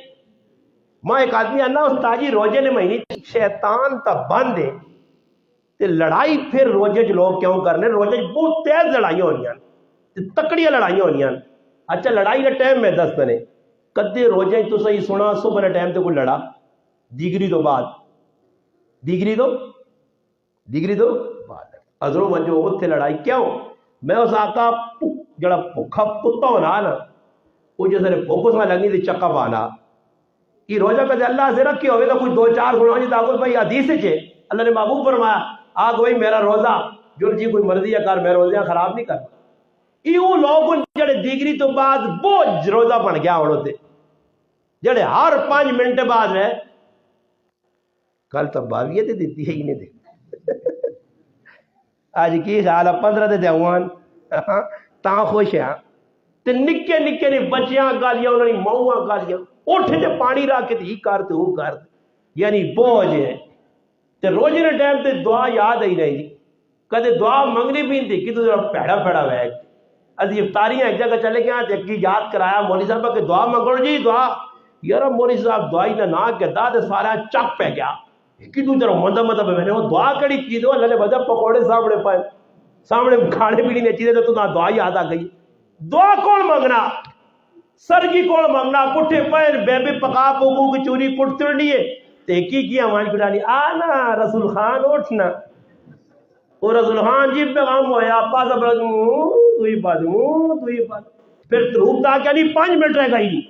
[SPEAKER 1] ماں ایک آدمی آنا استاجی روزے نے مہینی شیطان تا بند ہے تے لڑائی پھر روزے جو لوگ کیوں کرنے روزے بہت تیز لڑائیاں ہونیاں تکڑیاں لڑائیاں ہونیاں. اچھا لڑائی کا ٹائم میں دس دنے کدے روزے تو صحیح سنا صبح کے ٹائم تے کوئی لڑا دیگری تو بعد دیگری تو بعد ازرو منجو اتھے لڑائی کیوں میں اس آقا جڑا بھوکا کتا ہونا نا وہ جیسے بھوک اس میں لگنی تھی چکا پانا یہ روزہ پہ اللہ سے رکھے ہوئے تو کوئی 2-4 سنو جی تاکہ بھائی حدیث چھے اللہ نے محبوب فرمایا آگ بھائی میرا روزہ جو جی کوئی مرضی ہے کر میں روزہ خراب نہیں کرتا. یہ لوگ جڑے دیگری تو بعد بہت روزہ بن گیا ہونے تھے جڑے ہر 5 منٹ بعد ہے کل تو 22 دیتی ہے ہی نہیں دے آج کی خیال 15 دے دیوان تاں خوش ہیں تے نکے نکے نے بچیاں گالیاں انہوں نے ماؤں گالیاں اٹھ جے پانی را کے ہی کرتے ہو کرتے یعنی بوجھ ہے تے روزے نے ٹائم تے دعا یاد ہی نہیں جی کدے دعا منگنی بھی نہیں تھی کہ تو پیڑا پیڑا ہے ازی افطاریاں ایک جگہ چلے گیا تے کی یاد کرایا مولوی صاحب کہ دعا منگو جی دعا یار مولوی صاحب دعائی نہ کہتا تے سارا چک پہ گیا کہ تو تیرا مطلب میں نے وہ دعا کڑی کی دو اللہ نے وجہ پکوڑے سامنے پائے سامنے کھانے پینے نے چیزیں تو نہ دعا یاد آ گئی. دعا کون مانگنا سرگی کون مانگنا پٹھے پیر بیبی پکا پوکو کی چوری کٹ تڑنی ہے تے کی ہماری پڑھانی آنا رسول خان اٹھنا اور رسول خان جی پیغام ہویا پاسا تو ہی بات پھر روپتا کیا نہیں 5 منٹ رہ گئی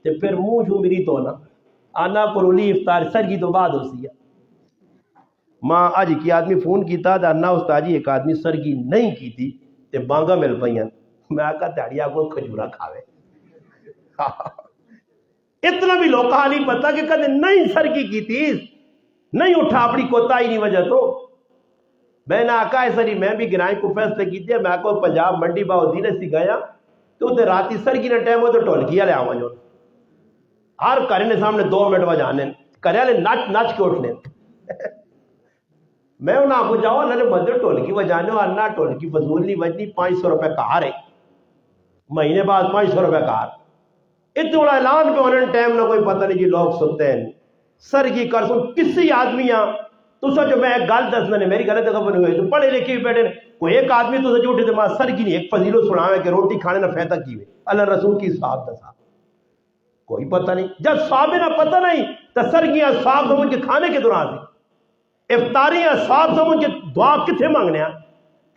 [SPEAKER 1] تے پھر منہ چھو میری تو نا آنا پرولی افطار سرگی تو بعد ہو سی ہے. ماں آج کی آدمی فون کیتا تھا نا استاجی ایک آدمی سرگی نہیں کی تھی تے بانگا مل پائیں میں آقا تیڑیا کو کھجورا کھاوے اتنا بھی لوکا نہیں پتا کہ کدے نہیں سرگی کی تھی نہیں اٹھا اپنی کوتا ہی نہیں وجہ تو میں نے آقا ہے سری میں بھی گرائیں کو فیصلے کی تھی میں کو پنجاب منڈی باؤ دینے سی گیا تو تے راتی سرگی نے ٹائم ہو تو ٹولکیا لے آواں جو ہر کرنے سامنے 2 منٹ وجانے کریا لے نچ نچ کے اٹھنے میں انہاں کو جاؤ اللہ نے بدر ٹولکی وجانے اور انہا ٹولکی فضول نہیں وجنی 500 روپے کار ہے مہینے بعد 500 روپے کار اتنا بڑا اعلان پہ ہونے ٹائم نہ کوئی پتہ نہیں جی لوگ سنتے ہیں سرگی کر سن کسی آدمیاں تو سو جو میں ایک گال دسنا نے میری غلط خبر نہیں ہوئی تو پڑھے لکھے بھی بیٹھے کوئی ایک آدمی تو سجھوٹے تھے ماں سرگی نہیں ایک فضیلو سناوے کہ روٹی کھانے نہ فیتہ کی ہوئے اللہ رسول کی صحاب دسا کوئی پتہ نہیں جب صحابے نہ پتہ نہیں تو سرگیاں صحاب سمجھ کے کھانے کے دوران دی افطاریاں صاحب سمجھ کے دعا کتھے مانگنے ہیں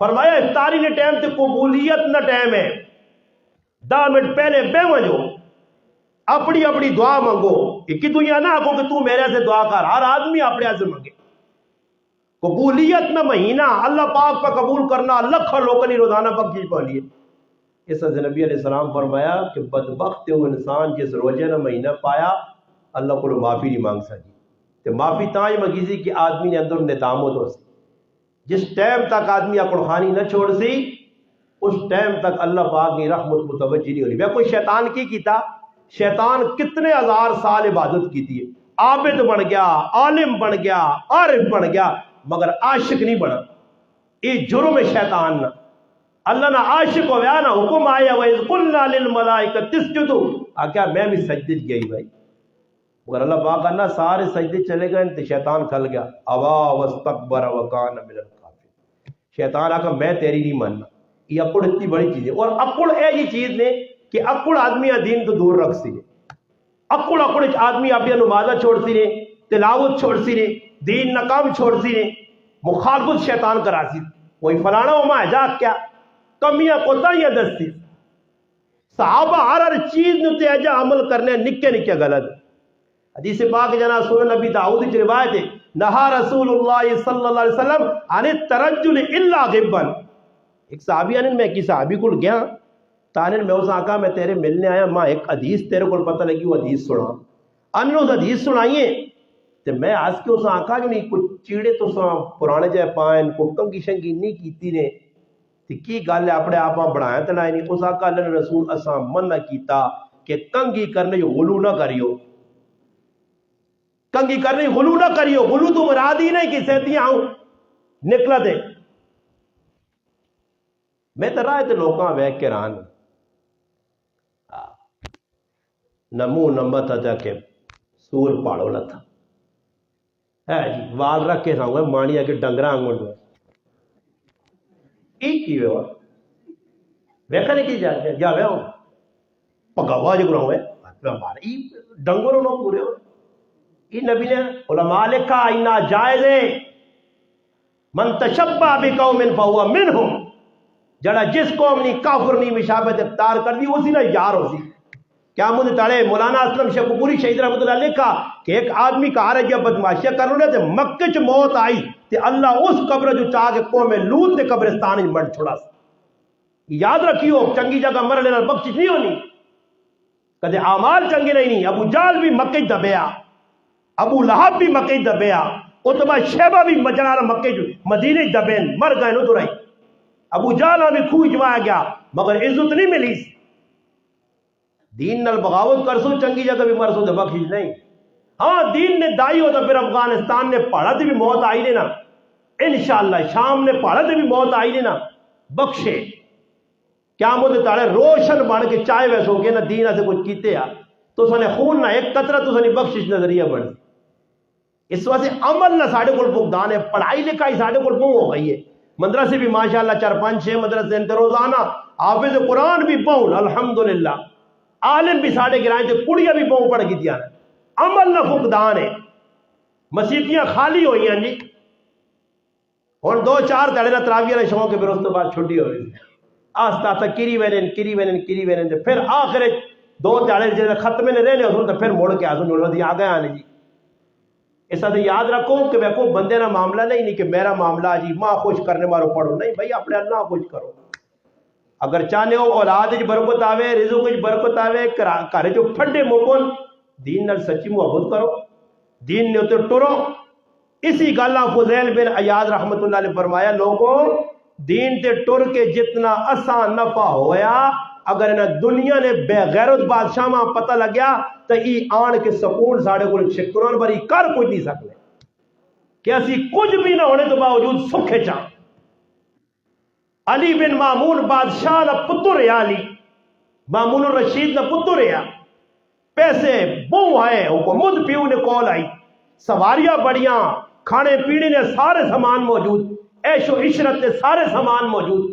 [SPEAKER 1] فرمایا افطاری نے ٹائم تے قبولیت نہ ٹائم ہے 10 منٹ پہلے بے وجو اپنی اپنی دعا مانگو کہ دنیا نہ آکو کہ تو میرے سے دعا کر ہر آدمی اپنے سے مانگے قبولیت نہ مہینہ اللہ پاک پہ قبول کرنا لکھا لوگنی روزانہ بخشش پا لیے اس سے نبی علیہ السلام فرمایا کہ بدبخت وہ انسان جس روزے نہ مہینہ پایا اللہ کو معافی نہیں مانگ سکی تو معافی تاں مگی سی کہ آدمی نے اندر ندامت ہو سی جس ٹائم تک آدمی اکڑ خانی نہ چھوڑ سی اس ٹائم تک اللہ پاک کی رحمت متوجہ نہیں ہو رہی. میں کوئی شیطان کی کیتا شیطان کتنے ہزار سال عبادت کی تھی عابد بن گیا عالم بن گیا عارف بن گیا مگر عاشق نہیں بنا. یہ جرم ہے شیطان نہ اللہ نہ عاشق ہو گیا نہ حکم آیا وَإِذْ قُلْنَا لِلْمَلَائِكَةِ اسْجُدُوا کیا میں بھی سجدے گئی بھائی مگر اللہ پاک اللہ سارے سجدے چلے گئے تو شیطان کھل گیا ابا واستکبر وکان من الکافرین شیطان آکا میں تیری نہیں ماننا. یہ اکڑ اتنی بڑی چیز ہے. اور اکڑ ہے یہ چیز نے کہ اکڑ آدمی دین تو دور رکھ سی. اکڑ آدمی آپ نمازہ چھوڑ سی نے, تلاوت چھوڑ سی نے, دین نہ کام چھوڑ سی نے, مخالفت شیطان کرا سی. وہی فلانا وما جاگ کیا کمیاں کوتاہیاں دستی. صحابہ ہر چیز نے تیجا عمل کرنے نکے نکے غلط. حدیث پاک جناب سنن نبی داؤد کی روایت ہے, نہا رسول اللہ صلی اللہ علیہ وسلم عن الترجل الا غبا. ایک صحابی آنے میں کسی صحابی کو گیا تانے میں اس آقا میں تیرے ملنے آیا, ماں ایک حدیث تیرے کو پتہ لگی وہ حدیث سنا. ان اس حدیث سنائیے تو میں آج کے اس آقا جو نہیں کچھ چیڑے تو پرانے جائے پائن کو کنگی شنگی نہیں کیتی نے کی گل ہے اپنے آپ بڑھایا تڑائے نہیں. اس آقا اللہ رسول اساں منع کیتا کہ کنگی کرنے جو غلو نہ کریو, کنگی کرنے غلو نہ کریو. غلو تو مراد ہی نہیں کہ سیتیاں آؤں نکلا دے. میں تو رائے تے لوکاں ویک کے ران نمو نمت تھا کہ سور پاڑو نہ تھا ہے جی وال رکھ کے ساؤں مانی آ کے ڈنگرا آنگڑ میں ایک کی ہوئے ویکھا نہیں کی جاتے جا وے ہوں پگاوا جو گراؤں ہے ہمارے ڈنگروں نہ پورے ہو. یہ نبی نے علماء لکھا انا جائز ہے من تشبہ بقوم فہو منہم, جڑا جس قوم نے کافر نہیں مشابہت اختیار کر دی اسی نہ یار ہو سی. کیا مجھے تڑے مولانا اسلم شیخوپوری شہید رحمۃ اللہ لکھا کہ ایک آدمی کا آ رہا جب بدماشیاں کر رہے تھے مکہ چ موت آئی تے اللہ اس قبر جو چاہ کے قوم لوط نے قبرستان میں مٹ چھوڑا. یاد رکھیو چنگی جگہ مر لینا بخشش نہیں ہونی. کدے اعمال چنگے نہیں. ابو جال بھی مکہ دبیا, ابو لہب بھی مکہ دبیا, اتبا شیبہ بھی مجنار مکہ مدینے دبین مر گئے نو درائی. ابو جال بھی خوہ جمایا گیا مگر عزت نہیں ملی. دین نال بغاوت کرسو چنگی جگہ بھی مرسو تو بخشش نہیں. ہاں دین نے دائی ہو تو پھر افغانستان نے پہاڑا تھی بھی موت آئی دینا انشاءاللہ, شام نے پہاڑا تھی بھی موت آئی دینا بخشے. کیا مجھے تاڑے روشن بڑھ کے چائے ویسو گے نا دین سے کچھ کیتے ہیں تو سنے خون نہ ایک قطرہ تو سنے بخشش نظریہ بڑھ. اس واسطے عمل نہ ساڑھے کو بغدان ہے, پڑھائی لکھائی ساڑھے کو بہو ہو گئی ہے. مدرسے بھی ماشاءاللہ 4-5-6 مدرسے انتے روزانہ, حافظ قرآن بھی بہن الحمدللہ, عالم بھی ساڑھے گرائیں تھے, کڑیاں بھی بہن پڑھ گئی دیا. عمل نہ فقدان ہے, مسیتیاں خالی ہوئی ہیں جی. اور 2-4 دڑے نہ تراویہ نہ شوق کے پھر اس تو بعد چھٹی ہو رہی ہے. آستا تا کری وینن پھر آخر 2 دڑے جیسے ختمے نے رہنے ہوسن تو پھر موڑ کے آسن نوڑ دی آگئے آنے جی. اس طرح یاد رکھو کہ میں کو بندے نہ معاملہ نہیں کہ میرا معاملہ جی ماں خوش کرنے مارو پڑھو نہیں بھائی, اپنے اللہ خوش کرو. اگر چاہنے ہو اولاد وچ برکت آوے, رزق وچ برکت آوے, گھر جو پھڈے مکن دین نال سچی محبت کرو, دین نے اتنے ٹرو. اسی گالاں فضیل بن عیاض رحمت اللہ نے فرمایا لوگوں دین تے ٹر کے جتنا آسان نفع ہویا اگر انہیں دنیا نے بے غیرت بادشاہ ماں پتہ لگیا تو یہ آن کے سکون ساڑھے کو شکران بری کر کچھ نہیں سکتے کہ اسی کچھ بھی نہ ہونے تو باوجود سکھے چاہ. علی بن مامون بادشاہ نہ پتر ہے, علی مامون الرشید نہ پتر ہے, پیسے بو آئے حکومت پیو نے کال آئی, سواریاں بڑیاں, کھانے پینے نے سارے سامان موجود, عیش و عشرت نے سارے سامان موجود,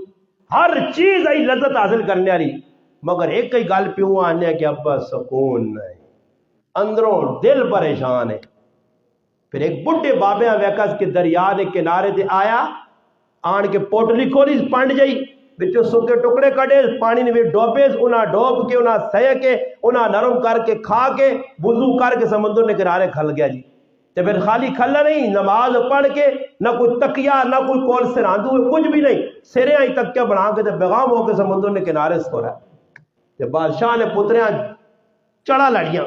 [SPEAKER 1] ہر چیز آئی لذت حاصل کرنے والی, مگر ایک ہی گل پیو آنے کہ ابا سکون نہیں, اندروں دل پریشان ہے. پھر ایک بڑھے بابے ویکس کے دریا کے کنارے تے آیا, آن کے پوٹلی کھولی پانڈ جائی بچوں سکے ٹکڑے کٹے پانی نے بھی ڈوبے, انہاں ڈوب کے انہاں سہ کے انہاں نرم کر کے کھا کے وضو کر کے سمندر نے کنارے کھل گیا جی. تے پھر خالی کھلا نہیں, نماز پڑھ کے نہ کوئی تکیہ نہ کوئی کول سراندو کچھ بھی نہیں, سرے آئی تکیہ بنا کے تے بیغام ہو کے سمندر نے کنارے سو رہا. تے بادشاہ نے پتریاں چڑھا لڑیاں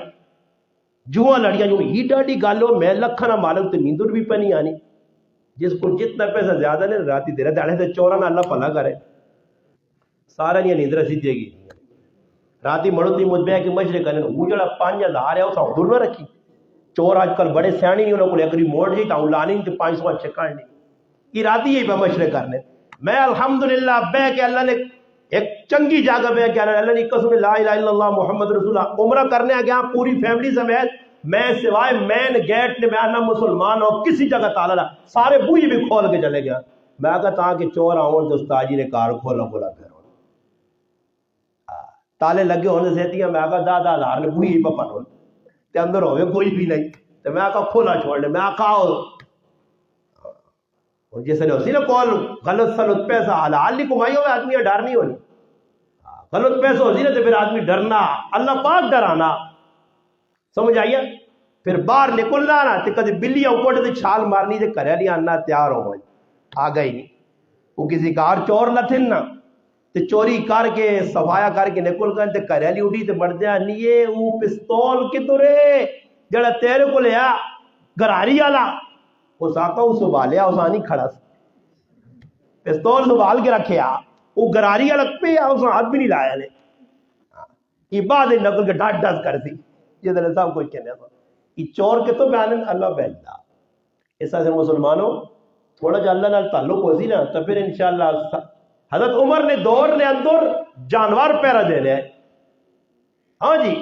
[SPEAKER 1] جوہاں لڑیاں جو ہی ڈاڑی گالو میں لکھنا مالک تے نیندر بھی پہ نہیں آنی. جس کو جتنا پیسہ زیادہ نے راتی دے رہا داڑے تے چورانا اللہ پلا کرے سارا نہیں نیندر سی دے گی. راتی مڑو دی مجھ بے کہ مجرے کرنے وہ جڑا 5000 ہے اسا دور نہ رکھی. چور آج کل بڑے سیانی نہیں, انہوں کو ایک ریموٹ جی تاؤں لانی تو 500 اچھے کرنے یہ راتی یہی پہ مشرے کرنے. میں الحمدللہ بے کہ اللہ نے ایک چنگی جگہ بے کہ اللہ نے قسم لا الہ الا اللہ محمد رسول اللہ عمرہ کرنے آ گیا پوری فیملی سمیت, میں سوائے مین گیٹ نے میں نہ مسلمان ہو کسی جگہ تالا رہا, سارے بوئی بھی کھول کے چلے گیا. میں کہا تاں کہ چور آؤں تو استاد جی نے کار کھولا پھر تالے لگے ہونے سیتیاں میں کہا 10,000 نے بوئی ہی پپن ہونے تے اندر ہوئے کوئی بھی نہیں تو میں کہا کھولا چھوڑ لے میں کہا اور جیسے نے اسی نے کال غلط سلط پیسہ حلال نہیں کمائی ہوئے آدمی ڈر نہیں ہونی غلط پیسہ ہوتی نا تو پھر آدمی ڈرنا اللہ پاک ڈرانا سمجھ آئیے پھر باہر نکلنا نا تو کدی بلی اوپر تے چھال مارنی تے کرے نہیں آنا تیار ہو آ گئی نہیں وہ کسی کار چور نہ تھن نا تے چوری کر کے صفایا کر کے نکل گئے تے کرے لی اٹھی تے بڑھ دیا نیے وہ پستول کدھرے جڑا تیرے کو لیا گراری والا اس آقا اس سنبھالیا اس آنی کھڑا پستول سنبھال کے رکھے وہ گراری والا پہ اس ہاتھ بھی نہیں لایا نے یہ بعد نقل کے ڈاٹ ڈاٹ کر دی یہ دل صاحب کوئی کہنے تھا یہ چور کے تو بیان اللہ بھیجتا ایسا سے مسلمانوں تھوڑا جا اللہ نال تعلق ہو سی نا تو پھر انشاءاللہ حضرت عمر نے دور نے اندر جانور پیرا دینے ہاں جی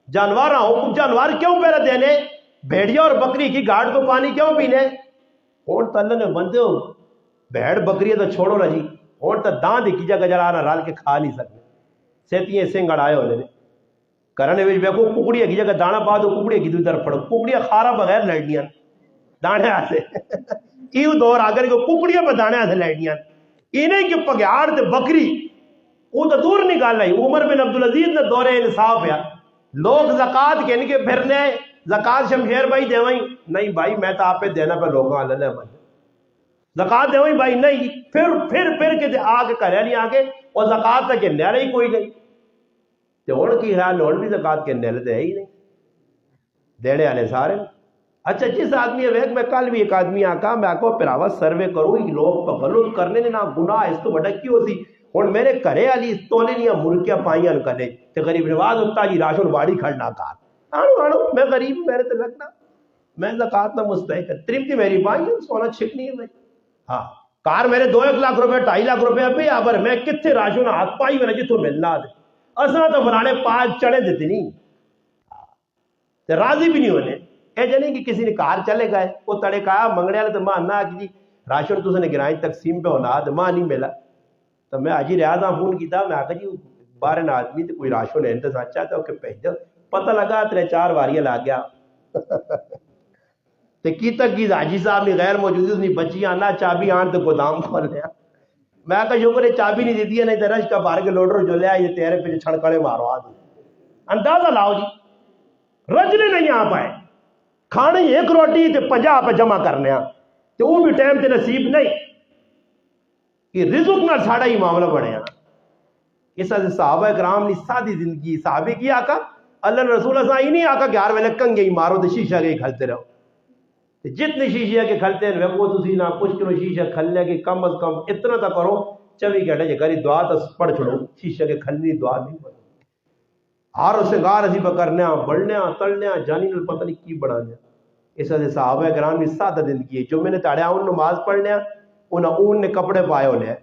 [SPEAKER 1] جانور کیوں پیرا دینے بھیڑیا اور بکری کی گھاٹ تو پانی کیوں پینے اور اللہ نے بندے ہو بھیڑ بکری تو چھوڑو نا جی اور تو دان دی کی جگہ جڑا رال کے کھا نہیں سکتے سیتیاں سنگ اڑائے ہونے نے کرنے وچ ویکھو ککڑی کی جگہ دانا پا دو ککڑی کی دوسری طرف پڑو ککڑیاں خارا بغیر لڑنیاں دانے سے ایو دور اگر کو ککڑیاں پہ دانے سے لڑنیاں انہیں کہ پگیار تے بکری وہ تو دور نکال رہی عمر بن عبدالعزیز نے دور انصاف ہے لوگ زکات کے ان کے پھرنے زکات شمشیر بھائی دیویں نہیں بھائی میں تو آپ پہ دینا پہ لوگوں اللہ نے زکات دیویں بھائی نہیں پھر کے آ کے کرے نہیں آگے اور زکات تک نہ رہی کوئی نہیں تو ہوں کی خیال ہوں بھی زکات کے نیل تو ہے ہی نہیں دینے والے سارے اچھا جس آدمی ویک میں کل بھی ایک آدمی آکا میں آکو پراوا سروے کرو لوگ غلط کرنے نے نہ گناہ اس تو بڑا کیوں سی ہوں میرے گھرے والی اس تولے نہیں مرکیاں پائیاں کرے تو غریب نواز ہوتا جی راشن باڑی کھڑنا کار آڑو میں غریب میرے تو لگنا میں زکات نہ مستحق ترپتی میری پائی سونا چھکنی ہے بھائی ہاں کار میرے 2 لاکھ روپے 2.5 لاکھ روپے پہ آبر میں کتنے راشن ہاتھ پائی میں جتوں ملنا دے اصلا تو فلانے پاس چڑھے دیتے نہیں راضی بھی نہیں ہونے اے جانے کہ کسی نے کار چلے گئے وہ تڑے کہا منگنے والے تو ماں نہ جی راشن تو نے گرائیں تقسیم پہ ہونا تو ماں نہیں ملا تو میں آج ہی ریاض فون کیتا میں آخر جی 12 آدمی تو کوئی راشن ہے تو سچا تو کہ بھیج دو پتہ لگا 3-4 واریاں لا گیا تو کی تک کی حاجی صاحب نے غیر موجودی نہیں بچی آنا چابی آن تو گودام کھول لیا میں کہا شکر ہے چابی نہیں دیتی ہے نہیں تو رش کا بار کے لوڈر جو لیا یہ تیرے پہ چھڑکڑے مارو آدمی اندازہ لاؤ جی رجنے نہیں آ پائے کھانے ایک روٹی تے 50 پہ جمع کرنے تو وہ بھی ٹائم تے نصیب نہیں کہ رزق نہ ساڑا ہی معاملہ بڑھے اس سے صحابہ کرام نے سادی زندگی صحابے کی آقا اللہ رسول اللہ ہی نہیں آقا کہ ہر ویلے کنگے ہی مارو تو شیشہ کے کھلتے رہو جتنے شیشے کے کھلتے ہیں وہ تسی نہ کچھ کرو شیشہ کھلنے کے کم از کم اتنا تا کرو 24 گھنٹے جے کری دعا تو پڑھ چھوڑو شیشہ کے کھلنی دعا نہیں پڑھو ہر سنگار اسی پہ کرنے بڑھنے تڑنے جانی نال پتہ نہیں کی بڑھانے اس سے صحابہ کرام نے سادہ زندگی ہے جو میں نے تاڑیا ان نماز پڑھنے انہیں اون نے کپڑے پائے ہونے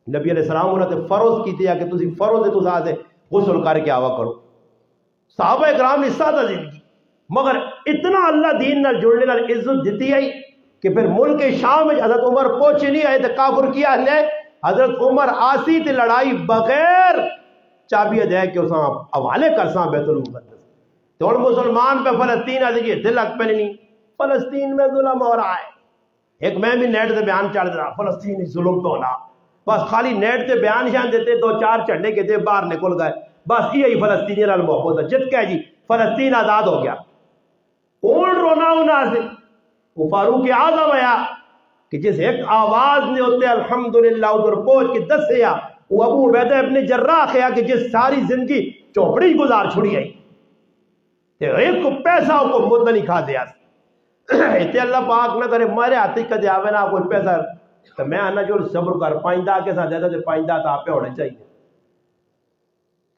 [SPEAKER 1] نبی علیہ السلام انہوں نے فرض کی تھی کہ تسی فرض تو ساتھ غسل کر کے آوا کرو صحابہ کرام نے سادہ زندگی مگر اتنا اللہ دین نال جڑنے نال عزت دیتی ہے کہ پھر ملک شام میں حضرت عمر پہنچے نہیں آئے تو کافر کیا ہے حضرت عمر آسی تے لڑائی بغیر چابیاں دے کے اساں حوالے کرساں بیت المقدس تو ہن مسلمان پہ فلسطین آدھے جی دل حق پہ نہیں فلسطین میں ظلم ہو رہا ہے ایک میں بھی نیٹ سے بیان چڑھ رہا فلسطینی ظلم تو ہونا بس خالی نیٹ سے بیان شان دیتے 2-4 چڑھنے کے دے باہر نکل گئے بس یہی فلسطینی نال محبت ہے جت کہ جی فلسطین آزاد ہو گیا کون رونا ہونا سے وہ فاروق اعظم آیا کہ جس ایک آواز نے ہوتے الحمدللہ ادھر پہنچ کے دسیا وہ ابو عبیدہ ابن جراح ہے کہ جس ساری زندگی چوپڑی گزار چھڑی آئی ایک کو پیسہ کو مدد نہیں کھا دیا اتنے اللہ پاک نہ کرے مارے ہاتھی کدے آوے نہ کوئی پیسہ تو میں آنا جو صبر کر پائندہ کے ساتھ دیتا تو پائندہ تو آپ پہ ہونے چاہیے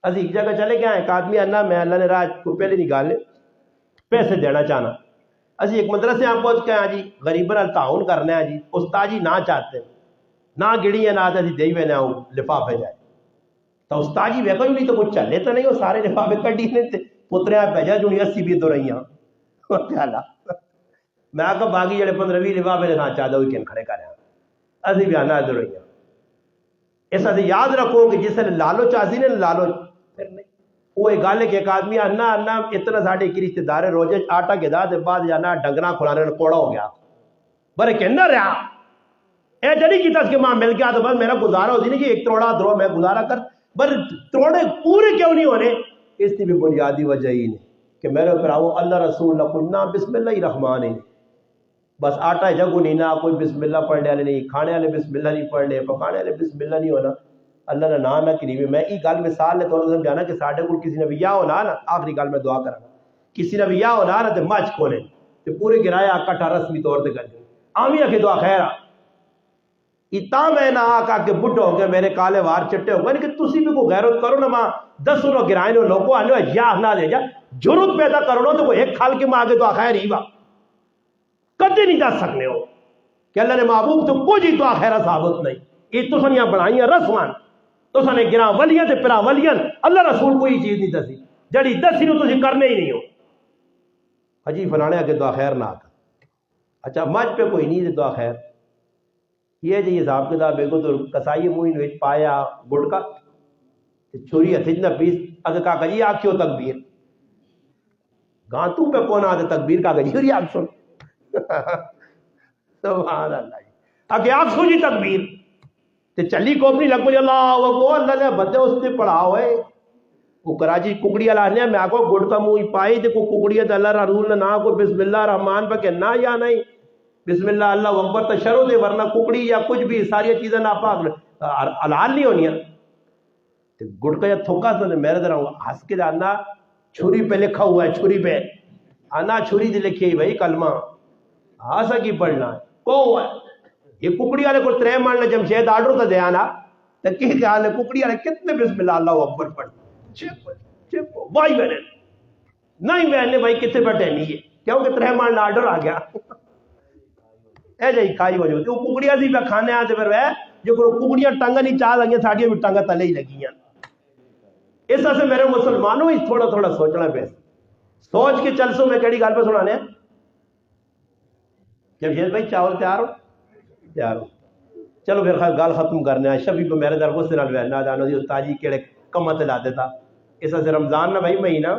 [SPEAKER 1] اسی ایک جگہ چلے گئے ایک آدمی آنا میں اللہ نے راج کو پہلے نکالے پیسے دینا چاہنا اسی ایک مدرسے آپ پہنچ کے جی غریباں نال تعاون کرنا ہے جی استاد جی نہ چاہتے نہ گڑی ہے نہ آتے دے میں نہ لفافے جائے تو استاد جی ویکو نہیں تو کچھ چلے تو نہیں وہ سارے لفافے کڈی نے پتریا بھیجا جو 80 بھی تو رہی میں آ باغی جڑے 15-20 لفافے نے نہ چاہتا وہ کن کھڑے کر اسی بھی آنا ادھر ہوئی اس سے یاد رکھو کہ جس نے لالچ آسی نے لالچ پھر نہیں وہ ایک گل ہے کہ ایک آدمی انا اتنا ساڑھے کی رشتے دار روزے آٹا کے دے بعد جانا ڈنگرا کھلانے کوڑا ہو گیا برے کہنا رہا اے جڑی کی تس کہ ماں مل گیا تو بس میرا گزارا ہوتی نہیں کہ ایک تروڑا درو میں گزارا کر بر تروڑے پورے کیوں نہیں ہونے اس کی بھی بنیادی وجہ ہی نہیں کہ میرے اوپر آؤ اللہ رسول نہ کچھ نہ بسم اللہ الرحمن ہی بس آٹا جگو نہیں نہ کوئی بسم اللہ پڑھنے والے نہیں کھانے والے بسم اللہ نہیں پڑھنے پکانے والے بسم اللہ نہیں ہونا اللہ نے نہ کنی میں یہ گل مثال نے تھوڑا سمجھانا کہ ساڈے کو کسی نے بھی یا ہونا نا آخری گل میں دعا کرنا کسی نے بھی یا ہونا نا تو مچ کھولے تو پورے گرایا اکٹھا رسمی طور پہ کر دیں آمی آ کے دعا خیر اتا میں نہ آ کے بڈھو ہو گئے میرے کالے وار چٹے ہو گئے کہ تسی بھی کو غیرت کرو نا ماں 10 رو گرائیں لوگوں آنے یا نہ دے جا ضرورت پیدا کرو نا تو وہ ایک کھال کے ماں آگے دعا خیر ہی با کدے نہیں جا سکنے ہو کہ اللہ نے محبوب تو کچھ ہی دعا خیرہ ثابت نہیں یہ تو سنیاں بڑھائیاں رسمان تو سنے گراں ولیاں تے پرا ولیاں اللہ رسول کوئی چیز نہیں دسی جڑی دسی نو تسی کرنے ہی نہیں ہو حجی فلانے آگے دعا خیر نہ آتا اچھا مجھ پہ کوئی نہیں دعا خیر یہ جی حساب کتاب ہے کو تو کسائی موہین وچ پایا گڑکا چھوری ہتھ نہ پیس اگر کا جی آکھیو تکبیر گاں تو پہ کون آتے تکبیر کا جی آکھ سن سبحان اللہ جی اگے آکھ سو جی تکبیر تے چلی کوپنی لگ پڑی اللہ اکبر اللہ نے بدے اس نے پڑھا ہوئے وہ کراچی ککڑی والا نے میں کو گڑکا موئی پائی تے کو ککڑی تے اللہ رسول نے نہ کو بسم اللہ الرحمن پہ کہنا یا نہیں بسم اللہ اللہ اکبر تو شروع دے ورنہ ککڑی یا کچھ بھی ساری چیزیں ناپاک حلال نہیں ہونی تے گڑکا یا تھوکا تو میرے در ہنس کے جانا چھری پہ لکھا ہوا ہے چھری پہ آنا چھری دے لکھی ہے بھائی کلمہ ہاسا کی پڑھنا ہے کو ہے یہ ککڑی والے کو 3 ماننے جمشید آرڈر تو دے آنا تو کی خیال ہے ککڑی والے کتنے بسم اللہ اللہ اکبر پڑھ چپو بھائی بہنے نہیں بہنے بھائی کتنے بیٹھے نہیں ہے کیونکہ 3 ماننے آرڈر آ گیا اے جائی کھائی ہو جو ککڑیاں سی پہ کھانے آتے پھر وہ جو ککڑیاں ٹانگا نہیں چاہ لگی ساڑیاں بھی ٹانگا تلے ہی لگی ہیں اس سے میرے مسلمانوں ہی تھوڑا تھوڑا سوچنا پہ سوچ کے چل سو میں کیڑی گل پہ سنانے ہیں جمشید بھائی چاول تیار ہو تیار ہو چلو پھر گل ختم کرنے ہیں شبی پہ میرے در غصے نال نہ جانو دی استاد جی کیڑے کماں تے لا دیتا اس سے رمضان نہ بھائی مہینہ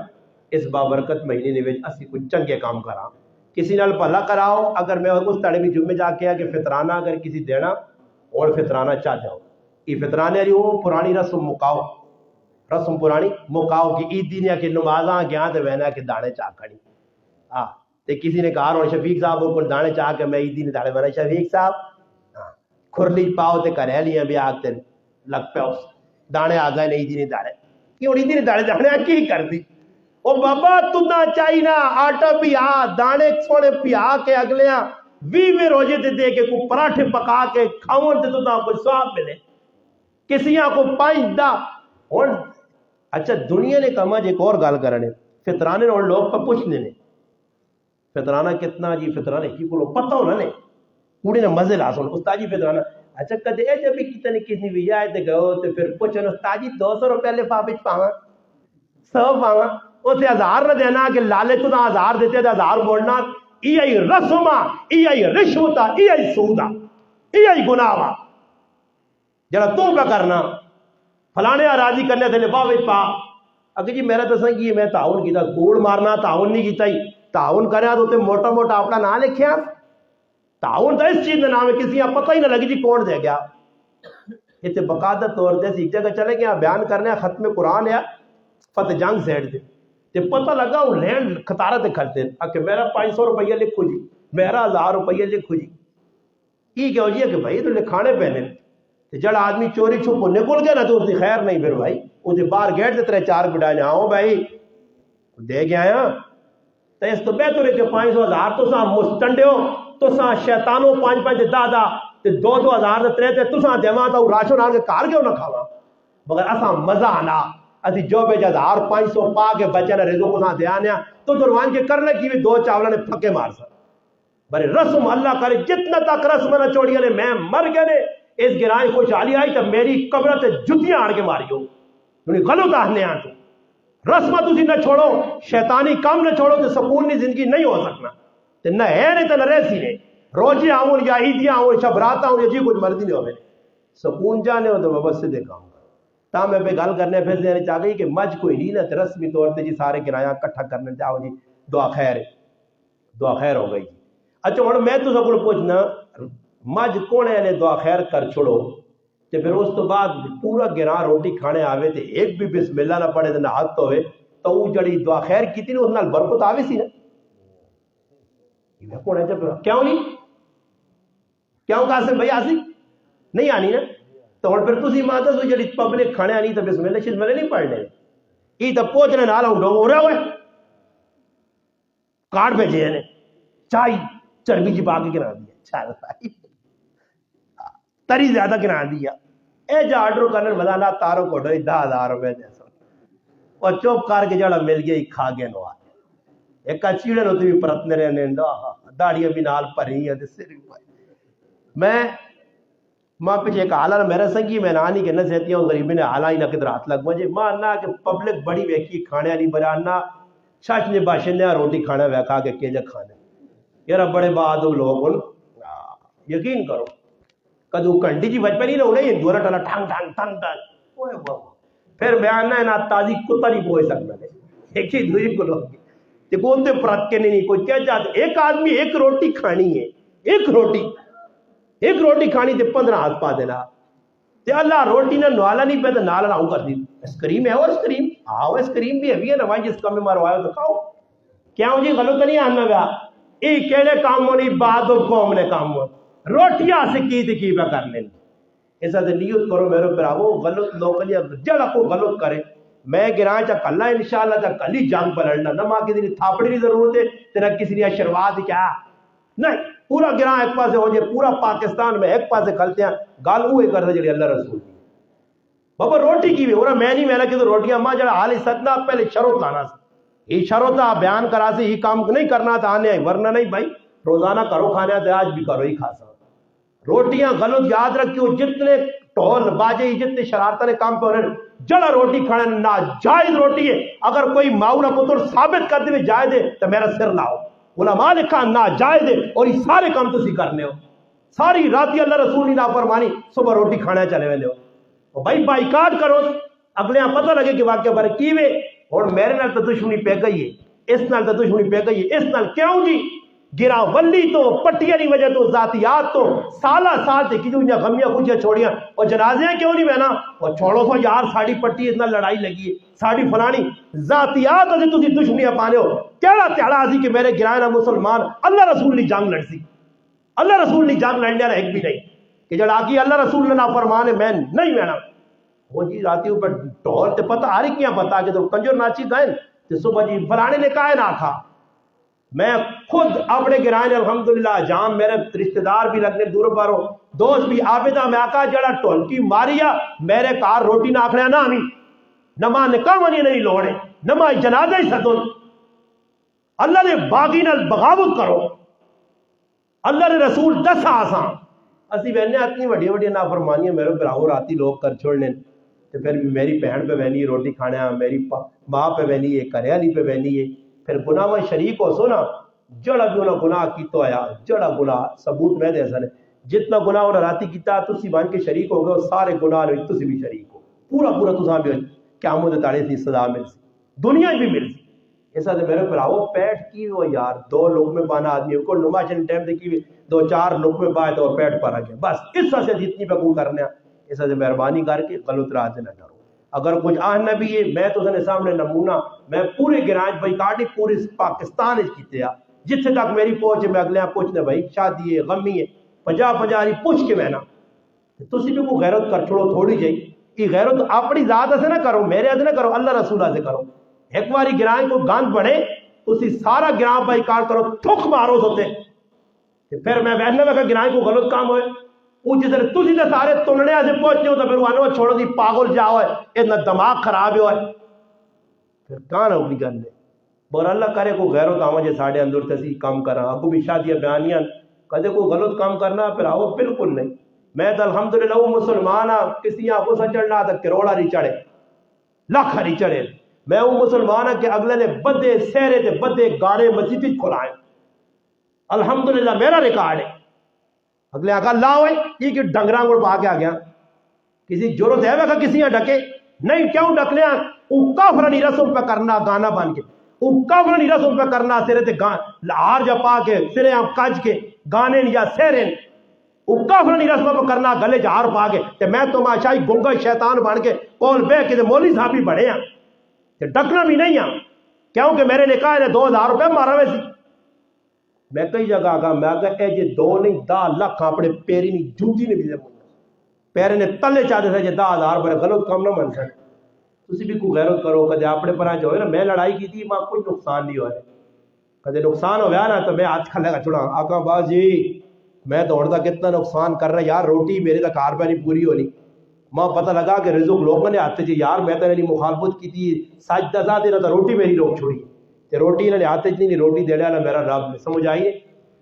[SPEAKER 1] اس بابرکت مہینے دے وچ اسی کچھ چنگے کام کراں کسی نال بھلا کراؤ اگر میں اس تڑے بھی جمعے جا کے کہ فطرانہ اگر کسی دینا اور فطرانہ چاہ جاؤ یہ فطرانے والی وہ پرانی رسم مکاؤ رسم پرانی مکاؤ کہ عید دین یا کہ نمازاں گیا تے وینا کہ داڑے چاہ کھڑی ہاں تے کسی نے کہا اور شفیق صاحب کو داڑے چاہ کے میں عید دین داڑے وینا شفیق صاحب کھرلی پاؤ تے کرے لیاں بھی آگ تے لگ پہ اس دانے آ گئے عید دین داڑے کیوں عید دین داڑے داڑے کی کر دی او بابا تو نہ چاہی نا آٹا پیا دانے سونے پیا کے اگلیاں 20 روزے دے کے کو پراٹھے پکا کے کھاؤں تے تو نہ کوئی ثواب ملے کسیاں کو 5 دا اور اچھا دنیا نے کہا ایک اور گل کرنے فطرانے اور لوگ کا پوچھنے نے فطرانہ کتنا جی فطرانے کی کو پتہ ہونا نے پوڑے نے مزے لا سن استاد جی فطرانہ اچھا کدے اے جب کتنے کتنی بھی آئے تے گئے تے پھر پوچھن استاد جی 200 روپے لفافے وچ پاواں 100 پاواں اسے 1000 نہ دینا کہ لالے تو نہ 1000 دیتے تے 1000 بولنا ای رسما ای رشوتا ای سودا ای گناہ جڑا تو کا کرنا فلانے راضی کرنے سے لفافے پا اگر جی میرا دساں کی میں تعاون کیتا کوڑ مارنا تعاون نہیں کیتا ہی تعاون کریا تو تے موٹا موٹا اپنا نام لکھیا تعاون تو اس چیز کا نام ہے کسی کا پتہ ہی نہ لگی جی کون دے گیا یہ تے باقاعدہ طور سے ایک جگہ چلے گیا بیان کرنے ختم قرآن ہے فتح جنگ سیٹ دے تے پتہ لگا وہ لینڈ خطارہ تے کھلتے ہیں کہ میرا 500 روپیہ لکھو جی میرا 1000 روپیہ لکھو جی یہ کیا ہو جی کہ بھائی تو لکھانے پہنے جڑا آدمی چوری چھپو نکل گیا نا تو اس کی خیر نہیں پھر بھائی اس کے باہر گیٹ دے 3-4 بڑھائے آؤ بھائی دے گیا آیا تو اس تو بہتر ہے کہ 500,000 تو ساں مستنڈے ہو تو ساں شیطانوں 5-5 دادا تے 2-2 ہزار تے تو ساں دیواں تو راشن آن کے کار کیوں نہ کھاواں مگر اساں مزہ آنا اسی جو بے 1500 پا کے بچے نے رزق کو ساں دے آنیا تو دروان کے کرنے کی بھی 2 چاولا نے پھکے مار سا بڑے رسم اللہ کرے جتنا تک رسم نہ چھوڑی نے میں مر گئے نے اس گرائیں خوشحالی آئی تو میری قبر تے جتیاں آڑ کے ماریو انہیں غلط آہنے آن تو رسمہ تسی نہ چھوڑو شیطانی کام نہ چھوڑو تو سکون نہیں زندگی نہیں ہو سکنا تے نہ ہے نہیں تو نہ رہسی نے روزے آؤں یا عیدیاں آؤں شب رات آؤں یا جی کچھ مرضی نہیں ہو میرے سکون جانے ہو تو میں بس سیدھے کام کر تا میں پہ گل کرنے پھر دینے چاہ گئی کہ مجھ کوئی نہیں نہ رسمی طور پہ جی سارے گرایا کٹھا کرنے چاہو جی دعا خیر ہو گئی. اچھا ہوں میں تو سب کو پوچھنا مجھ کونے نے دعا خیر کر چھوڑو تے پھر اس تو بعد پورا گراں روٹی کھانے آوے تے ایک بھی بسم اللہ نہ پڑھے تے نہ ہاتھ ہوئے تو وہ جڑی دعا خیر کی تھی اس نال برکت آوے سی نا کونے چ کیوں نہیں کیوں قاسم بھائی آسی نہیں آنی نا تو ہوں پھر تسی ماں دسو جڑی پبلک کھانے آنی تو بسم اللہ شسم اللہ نہیں پڑھنے یہ تو پوچھنے نال ہوں ڈونگ ہو رہا ہوئے کارڈ بھیجے ہیں چائے چربی جی پا کے گرا دیا چل بھائی تری زیادہ گرا دیا اے جا آرڈر کرنے مزہ نہ تارو کو ڈوئی 10,000 روپے دے سو اور چوپ کر کے جڑا مل گیا کھا گیا نو ایک چیڑے نو بھی پرتنے رہنے داڑیاں بھی نال پری ہیں سر بھی پائی میں ماں پیچھے ایک حالہ میرا سنگی میں نانی کے نصیحتیاں غریبی نے حالہ ہی نہ کدھر ہاتھ لگ مجھے ماں نہ کہ پبلک بڑی ویکھی کھانے نہیں بڑا نہ شاش نے باشندے روٹی کھانا ویکھا کے کیجا کھانے یار بڑے بعد لوگ یقین کرو کدو کنڈی جی بچ پہ نہیں رہو نہیں دورا ٹالا ٹھنگ ٹھنگ ٹھنگ ٹھنگ پھر بیان نہ تازی کتا نہیں پوئے سکتا ہے ایک ہی دوئی کو لوگ تے کون دے پرت کے نہیں کوئی کیا چاہتے ایک آدمی ایک روٹی کھانی ہے ایک روٹی کھانی تے 15 ہاتھ پا دینا تے اللہ روٹی نہ نوالا نہیں پہ نالا نہ کر دی اسکریم ہے اور اسکریم آؤ اسکریم بھی ہے نا جس کام میں ماروایا تو کھاؤ کیا ہوں جی غلط نہیں آنا گیا یہ کہڑے کام ہونی بعد قوم نے کام ہو روٹیاں سے کی پہ کر لیں ایسا تو نیت کرو میرے براو غلط لوگ جڑا کو غلط کرے میں گراں چا کلا انشاءاللہ چا کلی جنگ پر لڑنا نہ ماں کسی نے تھاپڑی کی ضرورت ہے تیرا کسی نے شروعات کیا نہیں پورا گراں ایک پاسے ہو جائے پورا پاکستان میں ایک پاسے کھلتے ہیں گال ہوئے کرتے جڑی اللہ رسول کی بابا روٹی کی بھی ہو رہا میں نہیں میرا کہ تو روٹیاں ماں جڑا حال سکنا پہلے شروط لانا سے یہ شروط بیان کرا سے یہ کام نہیں کرنا تھا آنے ورنہ نہیں بھائی روزانہ کرو کھانے تھے آج بھی کرو ہی کھا سا روٹیاں غلط یاد رکھیو جتنے ٹول باجے جتنے شرارتہ نے کام پہ ہونے جڑا روٹی کھانا ناجائز روٹی ہے اگر کوئی ماؤنا پتر ثابت کرتے ہوئے جائے دے تو میرا سر لاؤ علماء نے کہا ناجائز ہے اور یہ سارے کام تو سی کرنے ہو ساری راتی اللہ رسول نے نافرمانی صبح روٹی کھانا چلے والے ہو بھائی بائیکاٹ کرو اگلے پتہ لگے کہ واقعہ بارے کیوے اور میرے نال تو دشمنی پہ گئی ہے اس نال تو دشمنی پہ گئی ہے اس نال کیوں جی گرا ولی تو پٹیاں نہیں وجہ تو ذاتیات تو سالہ سال سے کیوں انہیں غمیاں خوشیاں چھوڑیاں اور جنازیاں کیوں نہیں بہنا اور چھوڑو سو یار ساڑی پٹی اتنا لڑائی لگی ہے ساڑی فلانی ذاتیات سے تسی دشمنیاں پانے ہو کیڑا تیڑا آزی کہ میرے گرائنہ مسلمان اللہ رسول نے جنگ لڑ سی اللہ رسول نے جنگ لڑنے ایک بھی نہیں کہ جڑا کی اللہ رسول نے نافرمان ہے میں نہیں بہنا وہ جی راتی اوپر ٹول تے پتہ آ رہی کیا پتہ کہ تو کنجر ناچی گائن تے صبح جی فلانے نے کہا نہ کھا میں خود اپنے گرائن الحمدللہ جام میرے رشتہ دار بھی لگنے دور بارو دوست بھی آبدہ میں آقا جڑا ٹول کی ماریا میرے کار روٹی نہ آکھنے نہ ہمیں نما نکاح منی نہیں لوڑے نما جنازہ ہی سدن اللہ نے باغی نال بغاوت کرو اللہ نے رسول 10 آسان اسی بہنے اتنی وڈی وڈی نافرمانیاں میرے براہو راتی لوگ کر چھوڑنے تو پھر میری بہن پہ بہنی ہے روٹی کھانے میری ماں پہ بہنی ہے کرے علی پہ بہنی ہے پھر گناہ میں شریک ہو سو نا جڑا بھی انہوں گناہ کی تو آیا جڑا گناہ ثبوت میں دے سنے جتنا گناہ انہوں راتی کیتا تسی بان کے شریک ہو گئے سارے گناہ لوگ تسی بھی شریک ہو پورا تساں بھی کیا مجھے تاڑے سی صدا مل سی دنیا بھی مل سی ایسا تو میرے پراؤ پیٹ کی ہو یار 2 لوگ میں بانا آدمی کو نماشن ٹائم دے کی 2-4 لوگ میں بائے تو پیٹ پر رکھے بس اس طرح سے جتنی پہ کو کرنے ایسا سے مہربانی کر کے غلط راہ سے نہ ڈرو اگر کچھ آہن بھی ہے میں تو سنے سامنے نمونہ میں پورے گرانج بھائی کاٹی پورے پاکستان کیتے ہیں جتنے تک میری پہنچ میں اگلے پوچھنے بھائی شادی ہے غمی ہے 50-50 پوچھ کے میں نا تسی بھی کو غیرت کر چھوڑو تھوڑی جائی کہ غیرت اپنی ذات سے نہ کرو میرے سے نہ کرو اللہ رسولہ سے کرو ایک باری گران کو گاند بڑھے تسی سارا گران بھائی کار کرو تھک مارو ہوتے پھر میں بہنے میں گران کو غلط کام ہوئے وہ جس طرح تسی دے سارے تننے سے پہنچنے ہو تو پھر وہ چھوڑو دی پاگل جاؤ ہے اتنا دماغ خراب ہوئے پھر کہاں ہے اپنی گندے بور اللہ کرے کو غیرت آمہ جے ساڑھے اندر تسی کام کرنا آپ کو بھی شادیاں بیانیاں کدے کو غلط کام کرنا پھر آؤ بالکل نہیں میں تو الحمدللہ وہ مسلمان ہاں کسی آنکھوں سے چڑھنا تھا کروڑا نہیں چڑھے لاکھ نہیں چڑھے میں وہ مسلمان ہاں کہ اگلے نے بدے سہرے تے بدے گانے مسجد کھلائے الحمدللہ میرا ریکارڈ ہے اگلے آقا لا ہوئے یہ کہ ڈنگراں کو پا کے آ گیا کسی ضرورت ہے ویسا کسی ڈکے نہیں کیوں ڈک لیا کافرانی رسم پہ کرنا گانا بن کے کافرانی رسم پہ کرنا سرے تے ہار جا پا کے سرے آپ کج کے گانے یا سیرے کافرانی رسم پہ کرنا گلے چ ہار پا کے تے میں تو ماشائی گنگا شیطان بن کے کول بہ کے مولوی صاحب ہی بڑے ہیں تے ڈکنا بھی نہیں ہاں کیونکہ میرے نکاح نے 2000 روپے مارا ہوئے سی میں کئی جگہ آگا میں آگا اے جے 2 نہیں 10 لاکھ اپنے پیری نہیں جوتی نے بھی دے پیرے نے تلے چاہتے تھے جے 10,000 بڑے غلط کام نہ من سکے تسی بھی کوئی غیرت کرو کدے اپنے پرا جو ہے نا میں لڑائی کی تھی ماں کوئی نقصان نہیں ہوا ہے کدے نقصان ہو گیا نا تو میں ہاتھ کھلے گا چھڑا آقا باز جی میں دوڑتا کتنا نقصان کر رہا یار روٹی میرے تک کار پہ نہیں پوری ہونی ماں پتہ لگا کہ رزق لوگوں نے آتے جی یار میں تو نہیں مخالفت کی تھی سجدہ ذات دینا تو روٹی میری لوگ چھوڑی تے روٹی انہوں نے آتے نہیں روٹی دینے والا میرا رب نے سمجھ آئیے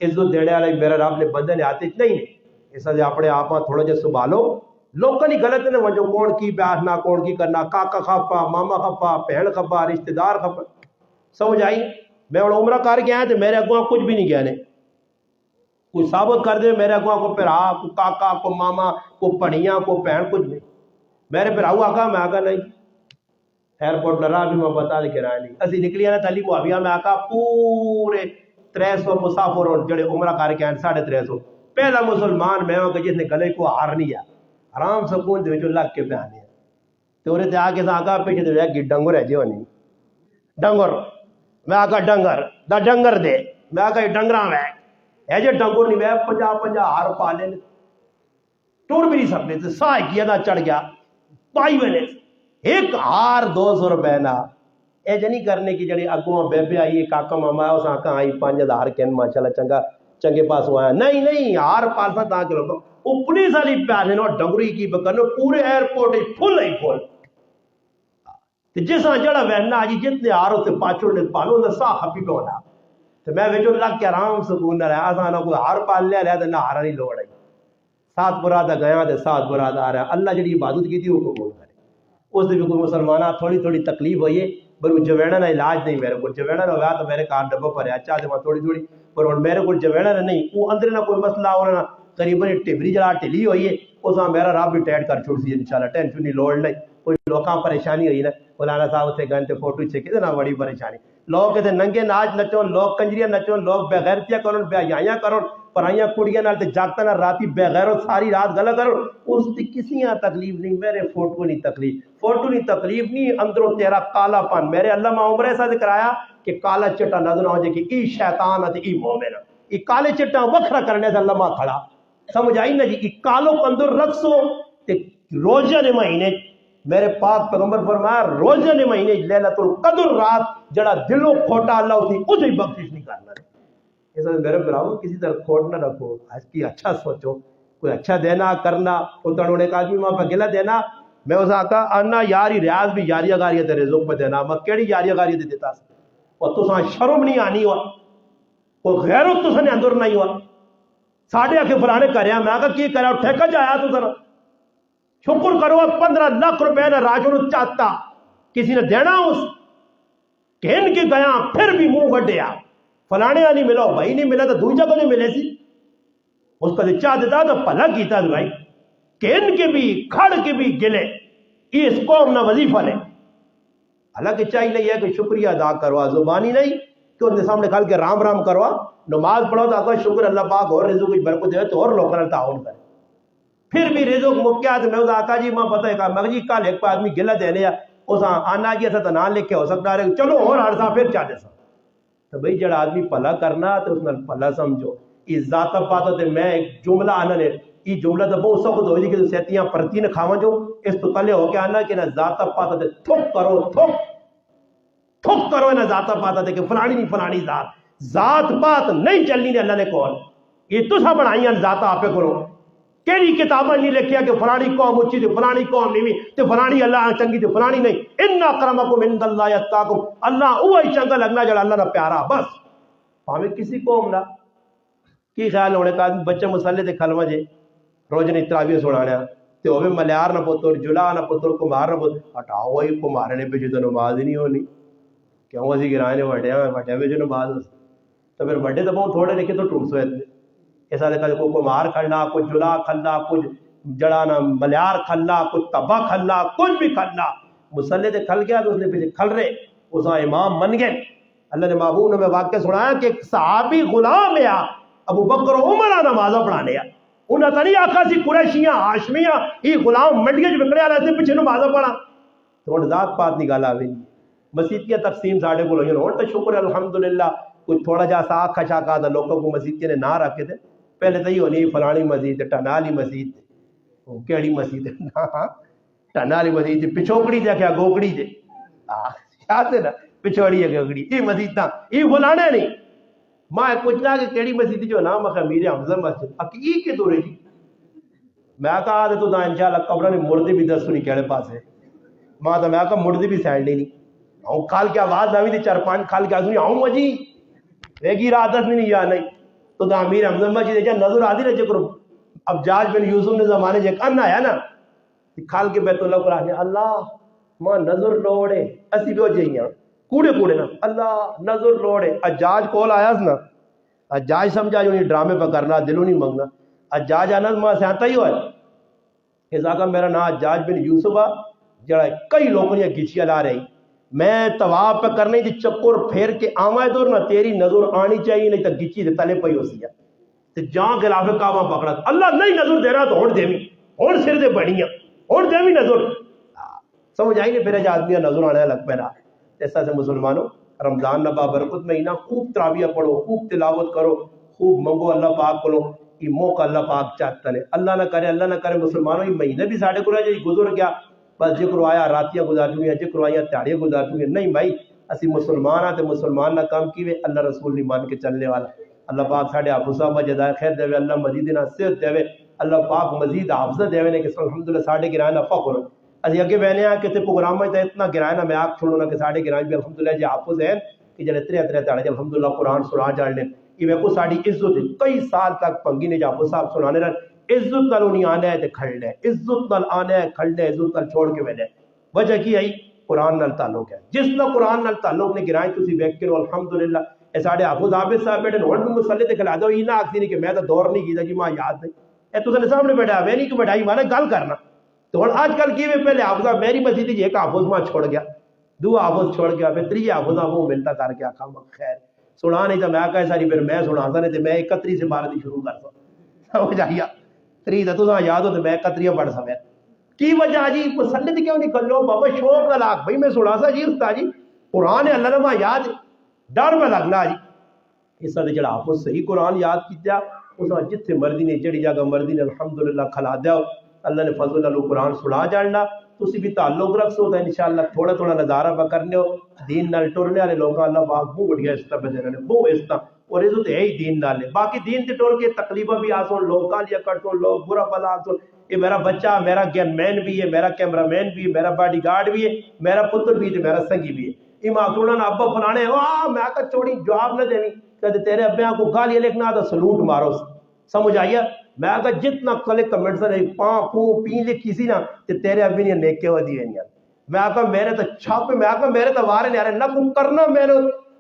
[SPEAKER 1] عزت دینے والا میرا رب نے بندے نے آتے نہیں اس لیے اپنے آپ تھوڑا جہا سنبھالو لوگ نہیں غلط نے وجہ کون کی بیٹھنا کون کی کرنا کاکا کھپا ماما کھپا بہن کھپا رشتہ دار کھپا سمجھ آئی میں اور عمرہ کر کے آیا تو میرے اگواں کچھ بھی نہیں کہنے کوئی ثابت کر دے میرے اگواں کو پھرا کو کاکا کو ماما کو پڑھیاں کو بہن کچھ نہیں میرے پھر آگا میں آگا نہیں ایئرپورٹ لڑا بھی میں بتا دے کرایہ نہیں اسی نکلی نا تعلیم معاویہ میں آقا پورے 300 مسافر اور جڑے عمرہ کر کے آئے 350 پہلا مسلمان میں ہوں کہ جس نے گلے کو ہار نہیں ہے آرام سکون دے جو لگ کے پہ آنے تو انہیں تے آگے سے آقا پیچھے دے گی ڈنگر ہے جو نہیں ڈنگر میں آقا ڈنگر دا ڈنگر دے میں آقا یہ ڈنگراں میں ہے جو ڈنگر نہیں میں 50 ہار پا لے ٹور بھی نہیں سکتے تھے سائے کیا دا چڑھ گیا پائی میں نے ایک ہار 200 روپے نا اے جنی کرنے کی جڑی اگوں بے بے آئی کاکا ماما اس آقا آئی 5000 کہن ماشاءاللہ چنگا چنگے پاس ہوا ہے نہیں ہار پالسا تا کے لوگوں اپنی سالی پیارے نو ڈنگری کی بکرنو پورے ایئرپورٹ پھول ہی پھول جس جڑا وہنا جی جتنے آرو سے پاچڑ نے پالو نہ سا ہپی پہ ہونا تو میں ویچو لگ کے آرام سکون نہ رہا آسانا کوئی ہار پال لیا رہا تو نہ ہارا نہیں لوڑ ہے سات برادہ گیا تو سات برادہ آ رہا اللہ جڑی عبادت کی تھی وہ قبول کرے اس نے بھی کوئی مسلمانہ تھوڑی تکلیف ہوئی ہے پر جوینا نہ علاج نہیں میرے کو جوینا نہ ہوا تو میرے کار ڈبہ پر ہے اچھا دے تھوڑی پر میرے کو جوینا نہیں وہ اندر نہ کوئی مسئلہ ہو رہا قریباً ٹبری جڑا ٹلی ہوئی ہے اس میں میرا رب بھی ٹیٹ کر چھوڑ سی انشاءاللہ ٹینشن نہیں لوڑ نہیں کوئی لوکاں پریشانی ہوئی نا مولانا صاحب سے گھنٹے فوٹو چھکے نہ بڑی پریشانی لوگ کہتے ننگے ناچ نچو لوگ کنجریاں نچو لوگ بے غیرتیاں کرو بے حیائیاں کرو پرائیاں کڑیاں نال تے جاگتا نہ راتی بے غیرو ساری رات گلا کرو اس دی کسی ہاں تکلیف نہیں میرے فوٹو نہیں تکلیف نہیں اندروں تیرا کالا پن میرے علامہ عمر ایسا ذکر آیا کہ کالا چٹا نظر آ جائے کہ ای شیطان ہے ای مومن ای کالے چٹا وکھرا کرنے دا علامہ کھڑا سمجھ آئی نا جی ای کالو کندر رکھسو تے روزہ دے مہینے میرے پاک پیغمبر فرمایا روزہ دے مہینے لیلۃ القدر رات جڑا دلوں کھوٹا اللہ اسی اسے بخشش نہیں کرنا اس لیے میرے براؤ کسی طرح کھوٹ نہ رکھو آج کی اچھا سوچو کوئی اچھا دینا کرنا اتر نے کہا کہ ماں پہ گلا دینا میں اسے آقا آنا یاری ریاض بھی یاری اگاری تیرے رزق پہ دینا میں کیڑی یاری اگاری دے دیتا اور تو ساں شرم نہیں آنی ہوا کوئی غیرت تو سنے اندر نہیں ہوا ساڑھے آکے فلانے کریا میں آقا کی کریا ٹھیکہ جایا تو ذرا شکر کرو 15 لاکھ روپے نہ راجو چاہتا کسی نے دینا اس کہن کے گیا پھر بھی منہ گڈیا فلانے نہیں ملا بھائی نہیں ملا تو دوجہ کو نہیں ملے سی اس کا چاہ دیتا تو پھلا کیتا بھائی کہن کے بھی کھڑ کے بھی گلے یہ اس قوم نہ وظیفہ لے حالانکہ چاہیے یہ ہے کہ شکریہ ادا کروا زبانی نہیں کہ ان کے سامنے کھال کے رام رام کروا نماز پڑھو تو آقا شکر اللہ پاک اور رزق کی برکت دے تو اور لوگوں نے تعاون کرے پھر بھی رزق مکیا تو میں آقا جی ماں پتہ ہے کہ مگر جی کل ایک آدمی گلا دینے اس آنا جی ایسا تو نہ لکھ کے ہو سکتا ہے چلو اور ہر سا پھر چاہتے سا تو بھئی جڑا آدمی پلا کرنا تو اس میں پلا سمجھو اس ذات پاتا تے میں ایک جملہ آنا نے یہ جملہ تو بہت سخت ہوئی کہ سیتیاں پرتی نہ کھاواں جو اس تو کلے ہو کے آنا کہ نہ ذات پاتا تے تھک کرو نہ ذات پاتا تے کہ فلانی نہیں فلانی ذات پات نہیں چلنی نے اللہ نے کون یہ تو سا بنائیاں ذات آپ کرو کیڑی کتابیں نہیں لکھیا کہ فلانی قوم اچھی تھی فلانی قوم نہیں تے فلانی اللہ چنگی تھی فلانی نہیں ان اکرمکم عند اللہ اتقاکم اللہ وہی چنگا لگنا جڑا اللہ نہ پیارا بس پاویں کسی قوم نہ کی خیال ہونے کا بچے مسلے تے کھلوا جے روز نے تراویح سنانا تے ہوے ملیار نہ پتر جلا نہ پتر کمار نہ پتر ہٹاؤ وہی کمار نے پہ تو نماز ہی نہیں ہونی کیوں اسی گرانے وڈے وڈے وچ نماز تو پھر وڈے تو بہت تھوڑے لکھے تو ٹوٹ سوے ایسا دیکھا کوئی کمار کھلنا، کوئی جلا کھلنا، کچھ جڑانا ملیار کھلنا، کچھ تبا کھلنا، کچھ بھی کھلنا، مسلح تے کھل گیا تو اس نے پیچھے کھل رہے اس امام من گئے. اللہ نے محبوب نے میں واقعہ سنایا کہ ایک صحابی غلام ہے ابو بکر و عمر نمازہ پڑھانے انہاں تا نہیں آکھا سی قریشیاں ہاشمیاں یہ غلام منڈیاں چ وکڑیا رہتے پیچھے نمازہ پڑھا. تو ہن ذات پات نہیں گل آوی. مسجد کی تقسیم ساڈے کول ہوئی ہن تو شکر الحمدللہ کوئی تھوڑا جا سا آکھا شاکا دا لوگوں کو مسجد کے نہ رکھے تھے. پہلے تو یہ ہونی فلانی مسجد ٹنالی مسجد کیڑی مسجد ٹنالی مسجد پچھوکڑی دے کیا گوگڑی دے یاد ہے نا پچھوڑی ہے گوگڑی یہ مسجد یہ فلانے نہیں. میں پوچھنا کہ کیڑی مسجد جو نام ہے میر حمزہ مسجد اکی کے دورے جی میں کہا تو تا انشاءاللہ قبروں نے مردے بھی دس سنی کیڑے پاس ہے ماں تو میں کہا مردے بھی سینڈ نہیں آؤں کھال کے آواز نہ تھی 4-5 کھال کے سنی آؤں جی ویگی رات دس نہیں یا نہیں تو دا امیر حمزہ مسجد جا نظر آدھی رہے کرو اب جاج بن یوسف نے زمانے جے کن آیا نا کھال کے بیت اللہ قرآن اللہ ماں نظر لوڑے اسی بھی ہو جائیاں کوڑے کوڑے نا اللہ نظر لوڑے اجاج کول آیا نا اجاج سمجھا جو یہ ڈرامے پہ کرنا دلوں نہیں منگنا اجاج آنا ماں سیانتا ہی ہوئے اس آقا میرا نام اجاج بن یوسف جڑا کئی لوگوں نے گچیاں لا رہی میں طواف پہ کرنے دی چکر پھیر کے آوائے دور نہ تیری نظر آنی چاہیے نہیں تو گچی دے تلے پئی ہو سی تے جان خلاف کعبہ پکڑا اللہ نہیں نظر دے رہا تو ہون دیوی ہون سر دے بڑیاں ہون دیوی نظر سمجھ آئی نہیں پھر جو آدمی نظر آنے لگ پہ رہا. ایسا سے مسلمانوں رمضان نبا برکت مہینہ خوب تراویہ پڑھو خوب تلاوت کرو خوب منگو اللہ پاک کو یہ موقع اللہ پاک چاہتا ہے. اللہ نہ کرے مسلمانوں یہ مہینے بھی ساڑھے کو رہے گزر گیا بس ذکر آیا راتیاں گزار چکی ہیں ذکر آیا تیاریاں گزار چکی ہیں نہیں بھائی اسی مسلمان آتے مسلمان نہ کام کیوے اللہ رسول نہیں مان کے چلنے والا. اللہ پاک ساڑھے حافظ صاحب جزائے خیر دے اللہ مزید نہ صحت دے اللہ پاک مزید حافظ دے نے کہ الحمدللہ ساڑھے گرائے نہ فخر اسی اگے بہنے ہیں کہ پروگرام میں اتنا گرائے نہ میں آگ چھوڑوں نہ کہ ساڑھے گرائے بھی الحمدللہ جی حافظ ہیں کہ جلے ترے تاڑے الحمدللہ قرآن سنا جانے یہ میں کو ساڑھی عزت ہے کئی سال تک پنگی نے حافظ صاحب سنانے رہے عزت نال انہیں آنے ہے تے کھڑنے عزت نال آنے ہے کھڑنے عزت نال چھوڑ کے بہنے وجہ کی آئی قرآن نال تعلق ہے جس نہ قرآن نال تعلق نے گرائیں تسی بیک کرو الحمدللہ اے ساڑھے حافظ عابد صاحب بیٹھے نوڑ بھی مسلح تے کھلا دو یہ نہ آکسی نہیں کہ میں تو دور نہیں کیتا جی ماں یاد نہیں اے تو سنے سامنے بیٹھا ہے نہیں کہ بیٹھائی مانا گل کرنا تو آج کل کی میں پہلے حافظ میری مسجد جی ایک حافظ ماں چھوڑ گیا دو حافظ چھوڑ گیا پھر تری حافظ وہ ملتا کر کے آخا خیر سنا نہیں تو میں کہا ساری پھر میں سنا سا نہیں تو میں 31 سے 12 شروع کر سا سمجھ آئیا 3 تو یاد ہو تو میں 31 پڑھ سا کی وجہ جی مسلط کیوں نہیں کر لو بابا شوق نہ لاکھ بھائی میں سنا سا جی استاد جی قرآن اللہ نے ماں یاد ڈر میں لگنا جی اس طرح جڑا حافظ صحیح قرآن یاد کیا اس جتنے مرضی نے جڑی جگہ مرضی نے الحمدللہ کھلا دیا اللہ نے فضل اللہ قرآن سنا جاننا تسی بھی تعلق رکھ سو تو انشاءاللہ تھوڑا تھوڑا نظارہ پہ کرنے ہو دین نال ٹرنے والے لوگ اللہ پاک بہت بڑھیا اس طرح دے رہے ہیں بہت اس طرح اور عزت ہے ہی دین نال باقی دین سے ٹور کے تکلیفیں بھی آسون لوگ کالیا کرتوں لوگ برا بلا آسون یہ میرا بچہ میرا گن مین بھی ہے میرا کیمرہ مین بھی ہے میرا باڈی گارڈ بھی ہے میرا پتر بھی ہے میرا سنگی بھی ہے یہ ماں نا ابا فلانے میں کہا چوڑی جواب نہ دینی کہ تیرے ابے کو گالیاں لکھنا تو سلوٹ مارو سمجھ آئیے میں کہا جتنا کلے کمنٹ سے پاں پوں پین لکھی سی نا تے تیرے ابھی نہیں نیکے ہو دی ہیں میں کہا میرے تو چھاپے میں کہا میرے تو وارے نہیں آ رہے نہ کو کرنا میں نے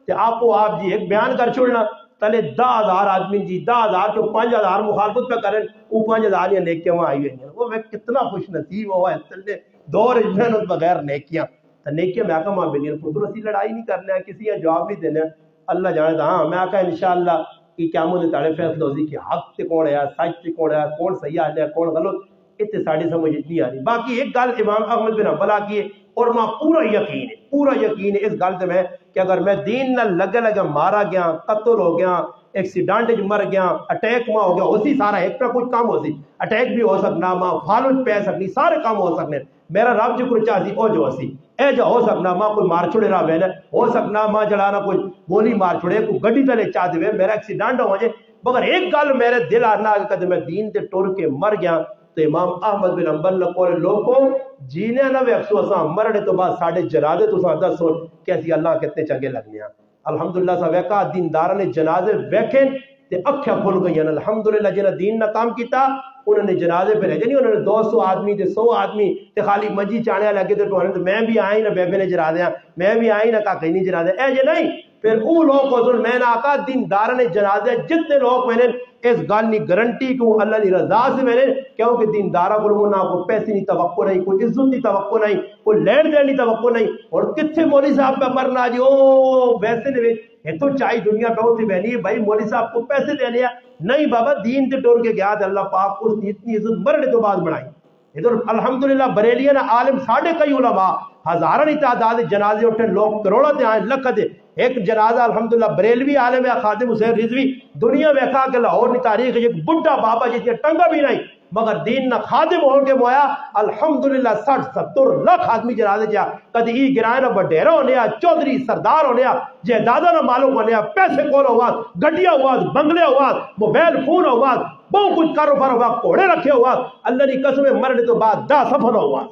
[SPEAKER 1] تے آپ جی ایک بیان کر چھوڑنا تلے 10,000 آدمی جی 10,000 تو 5,000 مخالفت پہ کریں وہ 5,000 نیکیاں وہاں آئی ہوئی ہیں وہ میں کتنا خوش نصیب ہوا ہے تلے دور محنت بغیر نیکیاں تو نیکیاں میں کہا ماں بلیاں پتر اسی لڑائی نہیں کرنا ہے کسی کا جواب نہیں دینا اللہ جانے تھا ہاں میں کہا انشاءاللہ کہ کیا مجھے تاڑے فیصلہ ہوتی کہ حق تے کون ہے سچ تے کون ہے کون صحیح ہے کون غلط اتنے ساڑھی سمجھ نہیں آ رہی باقی ایک گل امام احمد بن حنبل کی ہے اور ماں پورا یقین ہے اس گل سے میں کہ اگر میں دین نہ لگے مارا گیا قتل ہو گیا ایکسیڈنٹ مر گیا اٹیک ماں ہو گیا اسی سارا ایک نہ کچھ کام ہو سی اٹیک بھی ہو سکنا ماں فالج پہ سکنی سارے کام ہو سکنے میرا رب جو کچھ چاہتی او جو اسی اے جو ہو سکنا ماں کوئی مار چھوڑے رہا بہن ہو سکنا ماں جڑانا کوئی گولی مار چھوڑے کوئی گڈی تلے چاہ دے میرا ایکسیڈنٹ ہو جائے مگر ایک گل میرے دل آنا کہ میں دین تے ٹر کے مر گیا تو امام احمد بن حنبل نے کہے لوگوں جینے نہ وے افسوساں مرنے تو بعد ساڈے جنازے تو دسو کیسی اللہ کتنے چنگے لگنے ہیں الحمدللہ سا ویکا دینداراں نے جنازے ویکھے تے اکھیاں کھل گئیں الحمدللہ جنہاں دین نہ کام کیتا انہوں نے جنازے پہ رہے نہیں انہوں نے 200 آدمی تے 100 آدمی تے خالی منجی چانے لگے تے میں بھی آئی نہ بے نے جنا دیا میں بھی آئی نہ کا کہیں نہیں جنا دیا اے جے نہیں پھر وہ لوگ کو سن میں نے آقا دیندار نے جنازے جتنے لوگ میں نے اس گل کی گارنٹی کو اللہ کی رضا سے میں نے کیونکہ دیندارہ کو نہ کوئی پیسے نہیں توقع نہیں، کوئی عزت نہیں توقع نہیں، کوئی لین دین نہیں توقع نہیں. اور کتنے مولوی صاحب پہ مرنا جی او ویسے نہیں یہ تو چاہیے دنیا پہ ہوتی بہنی ہے بھائی مولوی صاحب کو پیسے دے لیا نہیں بابا دین تے ٹور کے گیا اللہ پاک کو اتنی عزت مرنے تو بعد بڑھائی. ادھر الحمدللہ بریلیاں عالم ساڑھے کئی علماء ہزاروں کی تعداد جنازے اٹھے لوگ کروڑوں تے آئے لکھ دے. ایک جنازہ الحمدللہ بریلوی عالم ہے خادم حسین رضوی دنیا میں کہا کہ لاہور کی تاریخ ایک بڈھا بابا جس کے ٹنگا بھی نہیں مگر دین نہ خادم ہو کے مویا الحمدللہ 60-70 لاکھ آدمی جنازے جا کدی ای گرائے نہ بڈیرا ہونے چودھری سردار ہونے جائیداداں نہ معلوم ہونے پیسے کول ہوا گڈیاں ہوا بنگلے ہوا موبائل فون ہوا بہت کچھ کاروبار ہوا گھوڑے رکھے ہوا اللہ کی قسم مرنے تو بعد دا سفر ہوا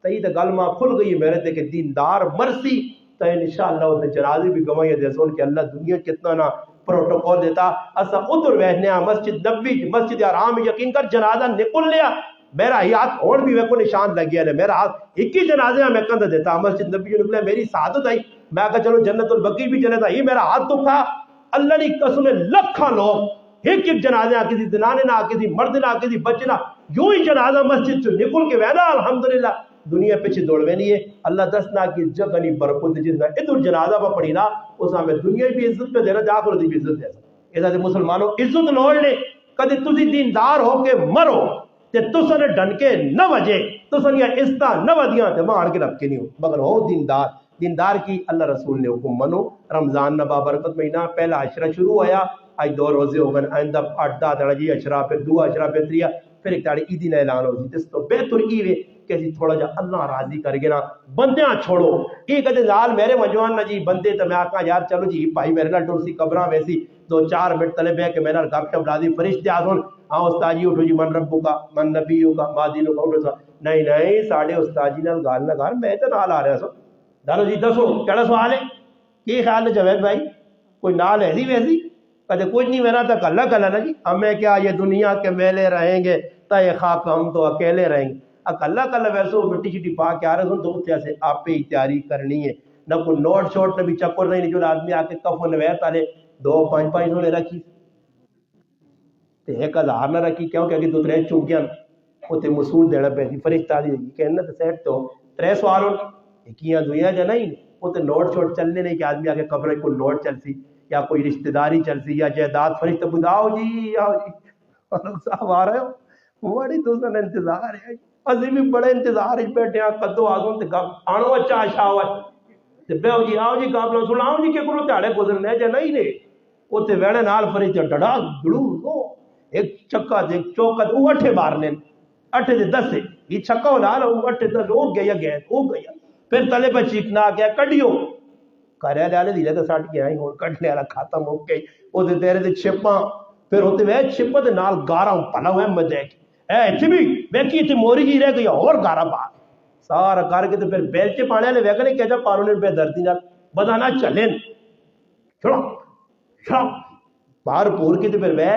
[SPEAKER 1] تئی تے گل ماں کھل گئی میرے تے کہ دیندار مرسی تو انشاءاللہ اس جنازے بھی گواہی دے سن کہ اللہ دنیا کتنا نہ پروٹوکول دیتا اسا ادھر وہنے مسجد نبوی مسجد حرام یقین کر جنازہ نکل لیا میرا ہی ہاتھ اور بھی وہ نشان لگ گیا میرا ہاتھ ایک ہی جنازے میں کندھ دیتا مسجد نبوی جو نکلے میری سعادت آئی میں کہا چلو جنت البقیع بھی جنت آئی میرا ہاتھ تو تھا اللہ کی قسم لکھاں لوگ ایک ایک جنازہ کسی زنانے نہ کسی مرد نہ کسی بچے نہ یوں ہی جنازہ مسجد سے نکل کے وینا الحمدللہ دنیا پیچھے دوڑ میں نہیں ہے اللہ دسنا کی جگہ نہیں برکت جس نہ ادھر جنازہ پہ پڑھی نا اس میں دنیا بھی عزت پہ دینا جا کر دی بھی عزت دے ایسا مسلمانوں عزت لوڑ لے کدی تسی دیندار ہو کے مرو تے تسا نے ڈن کے نہ وجے تسا نے عزتاں نہ ودیاں تے مار کے رکھ کے نہیں ہو مگر ہو دیندار دیندار کی اللہ رسول نے حکم منو رمضان نہ بابرکت مہینہ پہلا عشرہ شروع ہویا آج 2 روزے ہو گئے آئندہ 8-10 جی عشرہ پھر 2 عشرہ پھر 3 پھر ایک تاڑی عیدی نہ اعلان ہو جی تو بہتر ایوے کہ اسی تھوڑا جا اللہ راضی کر گے نا بندیاں چھوڑو یہ کہتے نال میرے مجوان نہ جی بندے تو میں آکھاں یار چلو جی بھائی میرے نال ٹرسی قبراں ویسی 2-4 منٹ تلے بہ کے میرے نال گپ شپ ڈادی فرشتے آسن ہاں استاد جی اٹھو جی من ربو کا من نبیو کا ما دینو کا اٹھو سا نہیں ساڈے استاد جی نال گال نہ کر میں تے نال آ رہا سو چلو جی دسو کیڑا سوال ہے کی خیال ہے جاوید بھائی کوئی نال ایسی ویسی کہتے کچھ نہیں میرا تک اللہ کلا نا جی ہمیں کیا یہ دنیا کے میلے رہیں گے تا یہ خاک ہم تو اکیلے رہیں گے اللہ کلا ویسے مٹی شٹی پا کے آ رہے سن تو اتیا سے آپ ہی تیاری کرنی ہے نہ کوئی نوٹ شوٹ نہ بھی چکر نہیں جو آدمی آ کے کفن ویت آلے 2-5 نے رکھی تے 1000 نہ رکھی کیوں کہ تو 3 چونکیاں اتنے مسول دینا پیسی فرشتہ دی کہنا تو سیٹ تو 3 سوال ہونے کیاں دویا جا نہیں اتنے نوٹ شوٹ چلنے نہیں کہ آدمی آ کے قبر کوئی نوٹ چل سی یا کوئی رشتہ داری چل سی یا جائیداد فرشتہ بداؤ جی صاحب آ رہے ہو بڑی دوسرا انتظار ہے اسی بھی بڑے انتظار بیٹھے ہیں کدو آگوں تے آنو اچھا شاہ تے بیو جی آؤ جی قابلہ سناؤ جی کہ کلو تیاڑے گزرنے جا نہیں نے اتنے ویڑے نال فرشتے ڈڑا گڑو ایک چکا تے چوکا تے وہ 8 مارنے 8 تے 10 یہ چھکا ہو نال 8 تے 10 ہو گیا ہو گیا پھر تلے پہ چیخنا کیا کڈیو کرے لے دی تے سٹ گیا ہن کڈنے والا ختم ہو گئی او تے تیرے تے چھپاں پھر ہوتے وے چھپا تے نال گاراں پلا ہوئے مدے اے ایتھے بھی ویکھی تے موری جی رہ گئی اور گارا پا سارا کر کے تے پھر بیل چ پانے والے ویکھنے کہ جا پارو نے بے دردی نال بدانا چلیں چھڑا باہر پور کے تے پھر وے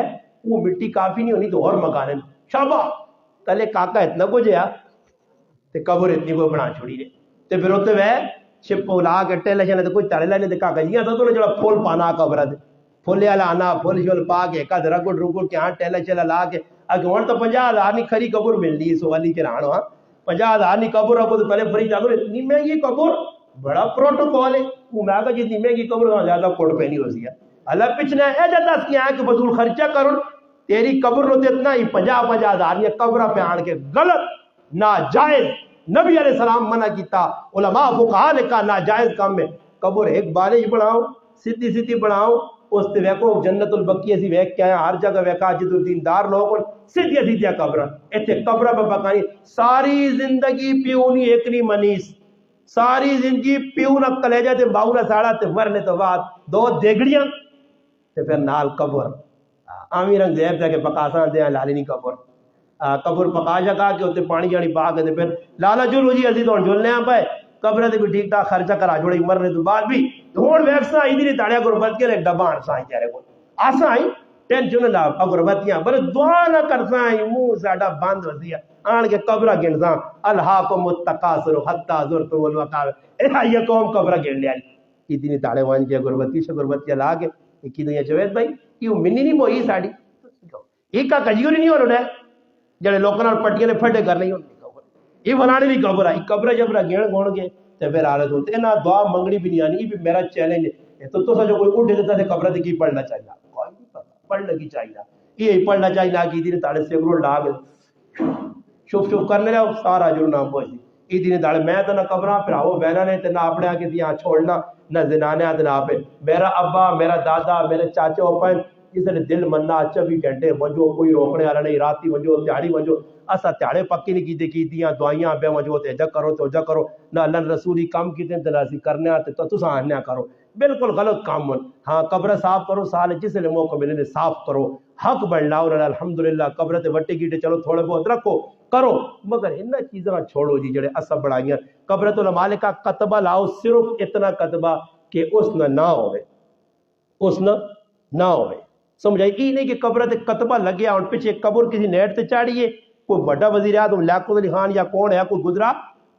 [SPEAKER 1] وہ مٹی کافی نہیں ہونی تو اور مکانے شابا تلے کاکا اتنا کو جیا تے قبر اتنی کو بنا چھوڑی رے تے پھر ہوتے وے چھپو لا کے ٹیلے چلے تے کوئی تارے لانے تے کاکا جی تو نے جڑا پھول پانا قبر تے پھولے والا آنا پھول شول پا کے کا رگڑ رگڑ کے ہاں ٹیلے چلا لا کے اگے ہن تو 50,000 نہیں کھری قبر ملنی سو والی کے رہن ہاں 50,000 نہیں قبر ابو تو پہلے فری جاگو اتنی مہنگی قبر بڑا پروٹوکول ہے وہ میں کہا جی اتنی مہنگی قبر زیادہ کوڑ پہ نہیں ہو سی اللہ پچھنے اے جدا کیا ہے کہ فضول خرچہ کرو تیری قبر رو اتنا ہی 50,000 یہ قبر پہ آن کے غلط ناجائز نبی علیہ السلام منع کیتا علماء فقہا نے کہا ناجائز کام میں قبر ایک بالج بناؤ سیدھی بناؤ اس تے ویکو جنت البقیع سی ویکھ کے ہر جگہ ویکھا جدو دیندار لوگ سیدھی قبر ایتھے قبر پہ پکانی ساری زندگی پیونی ایک نہیں منیس ساری زندگی پیو نہ کلیجہ تے باؤ نہ ساڑا تے ورنے تو بعد 2 دیگڑیاں تے پھر نال قبر آمی رنگ زیب تے کہ پکاساں دے لالی نہیں قبر پکا جگا کے ہوتے پانی جانی پا کے پھر لالا جلو جی اسی تو جلنے آ پائے قبریں بھی ٹھیک ٹھاک خرچہ کرا چھوڑی مرنے تو بعد بھی ہون ویکسا ادھر ہی تاڑیا غربت کے ایک ڈبا آن سائیں تیرے کو آسا آئی ٹینشن نہ اگربتیاں پر دعا نہ کرسا آئی منہ ساڈا بند ہو دیا آن کے قبرہ گنساں الہاکم التکاثر حتی زرتم المقابر اے یہ قوم قبرہ گن لیا اتنی تاڑے وان کے غربتی سے غربتی لا کے کی دنیا جوید بھائی یہ منی نہیں موئی ساڑی ایک کا کجیو نہیں ہو رہا جڑے لوکاں نال پٹیاں نے پھٹے کر نہیں ہوندی یہ فلانے بھی قبر آئی قبر جب گھن گون گے تے پھر حالت ہوتے نا دعا منگنی بھی نہیں آنی بھی میرا چیلنج ہے تو تو جو کوئی اٹھ دیتا ہے قبر تے کی پڑھنا چاہیے کوئی نہیں پتہ پڑھنا کی چاہیے یہ پڑھنا چاہیے نہ کی دین تاڑے سے گرو لاگ شوف شوف کرنے رہا سارا جو نام پوچھ یہ دین تاڑے میں تو نہ قبراں پھراؤ بہنا نے تے نہ اپنے آ کے دیاں چھوڑنا نہ زنانے تے نہ پہ میرا ابا میرا دادا میرے چاچے اوپن جس نے دل مننا 24 گھنٹے وجو کوئی روکنے والا نہیں راتی وجو تیاری وجو اسا تیارے پکی نہیں کیتے کیتیاں دعائیاں بے وجو تے جا کرو تو جا کرو نہ اللہ رسولی کام کیتے تے نہ کرنے تے تو تساں آنیا کرو بالکل غلط کام ہاں قبر صاف کرو سال جس نے موقع ملے نے صاف کرو حق بڑھنا اور الحمدللہ قبر تے وٹی گیٹے چلو تھوڑے بہت رکھو کرو مگر ان چیزاں چھوڑو جی جڑے اسا بڑھائیاں قبر تو العلماء کا کتبہ لاؤ صرف اتنا کتبہ کہ اس نہ ہوئے اس نہ ہوئے سمجھائی یہ نہیں کہ قبر تے کتبہ لگیا اور پیچھے قبر کسی نیٹ تے چاڑیے کوئی بڑا وزیر اعظم لیاقت علی خان یا کون ہے کوئی گزرا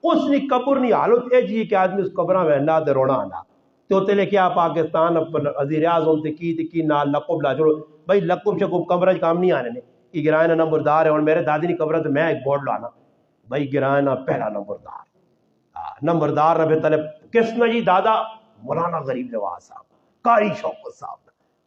[SPEAKER 1] اس نے قبر نہیں حالت اے جی کہ آدمی اس قبرہ میں نہ تے رونا آنا تو تے لے کیا پاکستان وزیر اعظم تے کی نال لقب لا جوڑو بھائی لقب شکب قبر کام نہیں آنے نے یہ گرائنا نمبردار ہے اور میرے دادی نے قبر تے میں ایک بورڈ لانا بھائی گرائنا پہلا نمبردار نبی طلب کس نے جی دادا مولانا غریب نواز صاحب قاری شوکت صاحب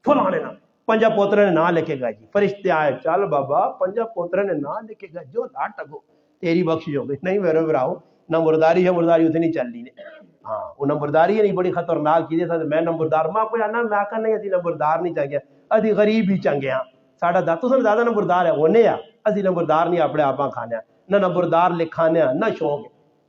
[SPEAKER 1] فلانے نا پنجا پوترے نے نہ لکھے گا جی فرشتے آئے چل بابا پنجا پوترے نے نہ لکھے گا جو لا ٹگو تیری بخشش ہو گئی نہیں میرے براؤ نمبرداری ہے مرداری اتنی چل لی نے ہاں وہ نمبرداری ہے نہیں بڑی خطرناک چیز ہے میں نمبردار ماں کوئی آنا میں آکا نہیں اسی نمبردار نہیں چاہیے ادھی غریب ہی چنگے ہاں ساڑھا دا تو سن زیادہ نمبردار ہے ہونے آ اسی نمبردار نہیں اپنے آپاں کھانے نہ نمبردار لکھانے نہ شوق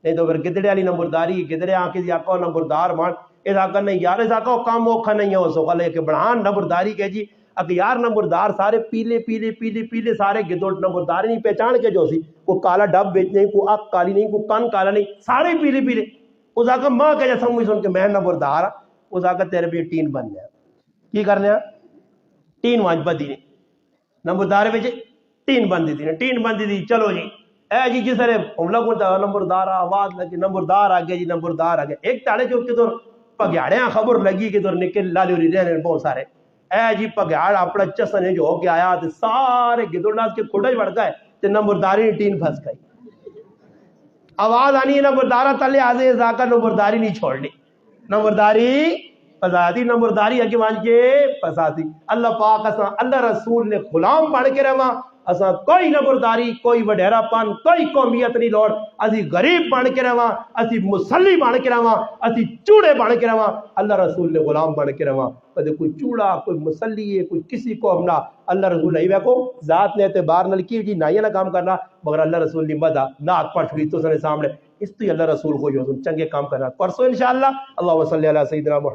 [SPEAKER 1] نہیں تو پھر گدڑے والی نمبرداری گدڑے آ کے آکا نمبردار مان اس آکا نہیں یار اس آکا کام اوکھا نہیں ہے اس کو لے کے بڑھان نمبرداری کہ جی اب یار نمبردار سارے پیلے پیلے پیلے پیلے سارے گدڑ نمبردار نہیں پہچان کے جو سی کوئی کالا ڈب بیچ نہیں کوئی آنکھ کالی نہیں کوئی کان کالا نہیں سارے پیلے پیلے اس آکا ماں کہ جیسا مجھے سن کے میں نمبردار اس آکا تیرے بھی ٹین بننے ہیں کی کرنے ہیں ٹین وانج بدی نے نمبردار بیچے ٹین بندی تھی ٹین بندی تھی چلو جی اے جی جس نے حملہ کرتا نمبردار آواز لگی نمبردار آگے جی نمبردار آگے ایک تاڑے جو کہ دور پگیاڑے خبر لگی کہ دور نکل لالی ہوئی رہنے بہت سارے اے جی پگیاڑ اپنا چسن جو ہو کے آیا تو سارے گدڑ کے کھڑے بڑھ گئے تو نمبرداری ٹین پھنس گئی آواز آنی ہے نمبردارہ تلے آزے ازاکہ نمبرداری نہیں چھوڑنی نمبرداری پساتی نمبرداری ہے کہ مان کے پساتی اللہ پاک اساں اللہ رسول نے غلام بڑھ کے رہا اساں کوئی نمبرداری کوئی وڈیرا پن کوئی قومیت نہیں لوڑ اسی غریب بن کے رہا اسی مسلی بن کے رہا اسی چوڑے بن کے رہا اللہ رسول نے غلام بن کے رہا کدے کوئی چوڑا کوئی مسلی ہے کوئی کسی قوم نہ اللہ رسول نہیں ویکو ذات نے اعتبار نہ لکی جی نہ کام کرنا مگر اللہ رسول نے مدہ نہ پڑھ چھڑی تو سنے سامنے اس تو اللہ رسول کو جو چنگے کام کرنا پرسوں انشاءاللہ اللہ صلی علی سیدنا محمد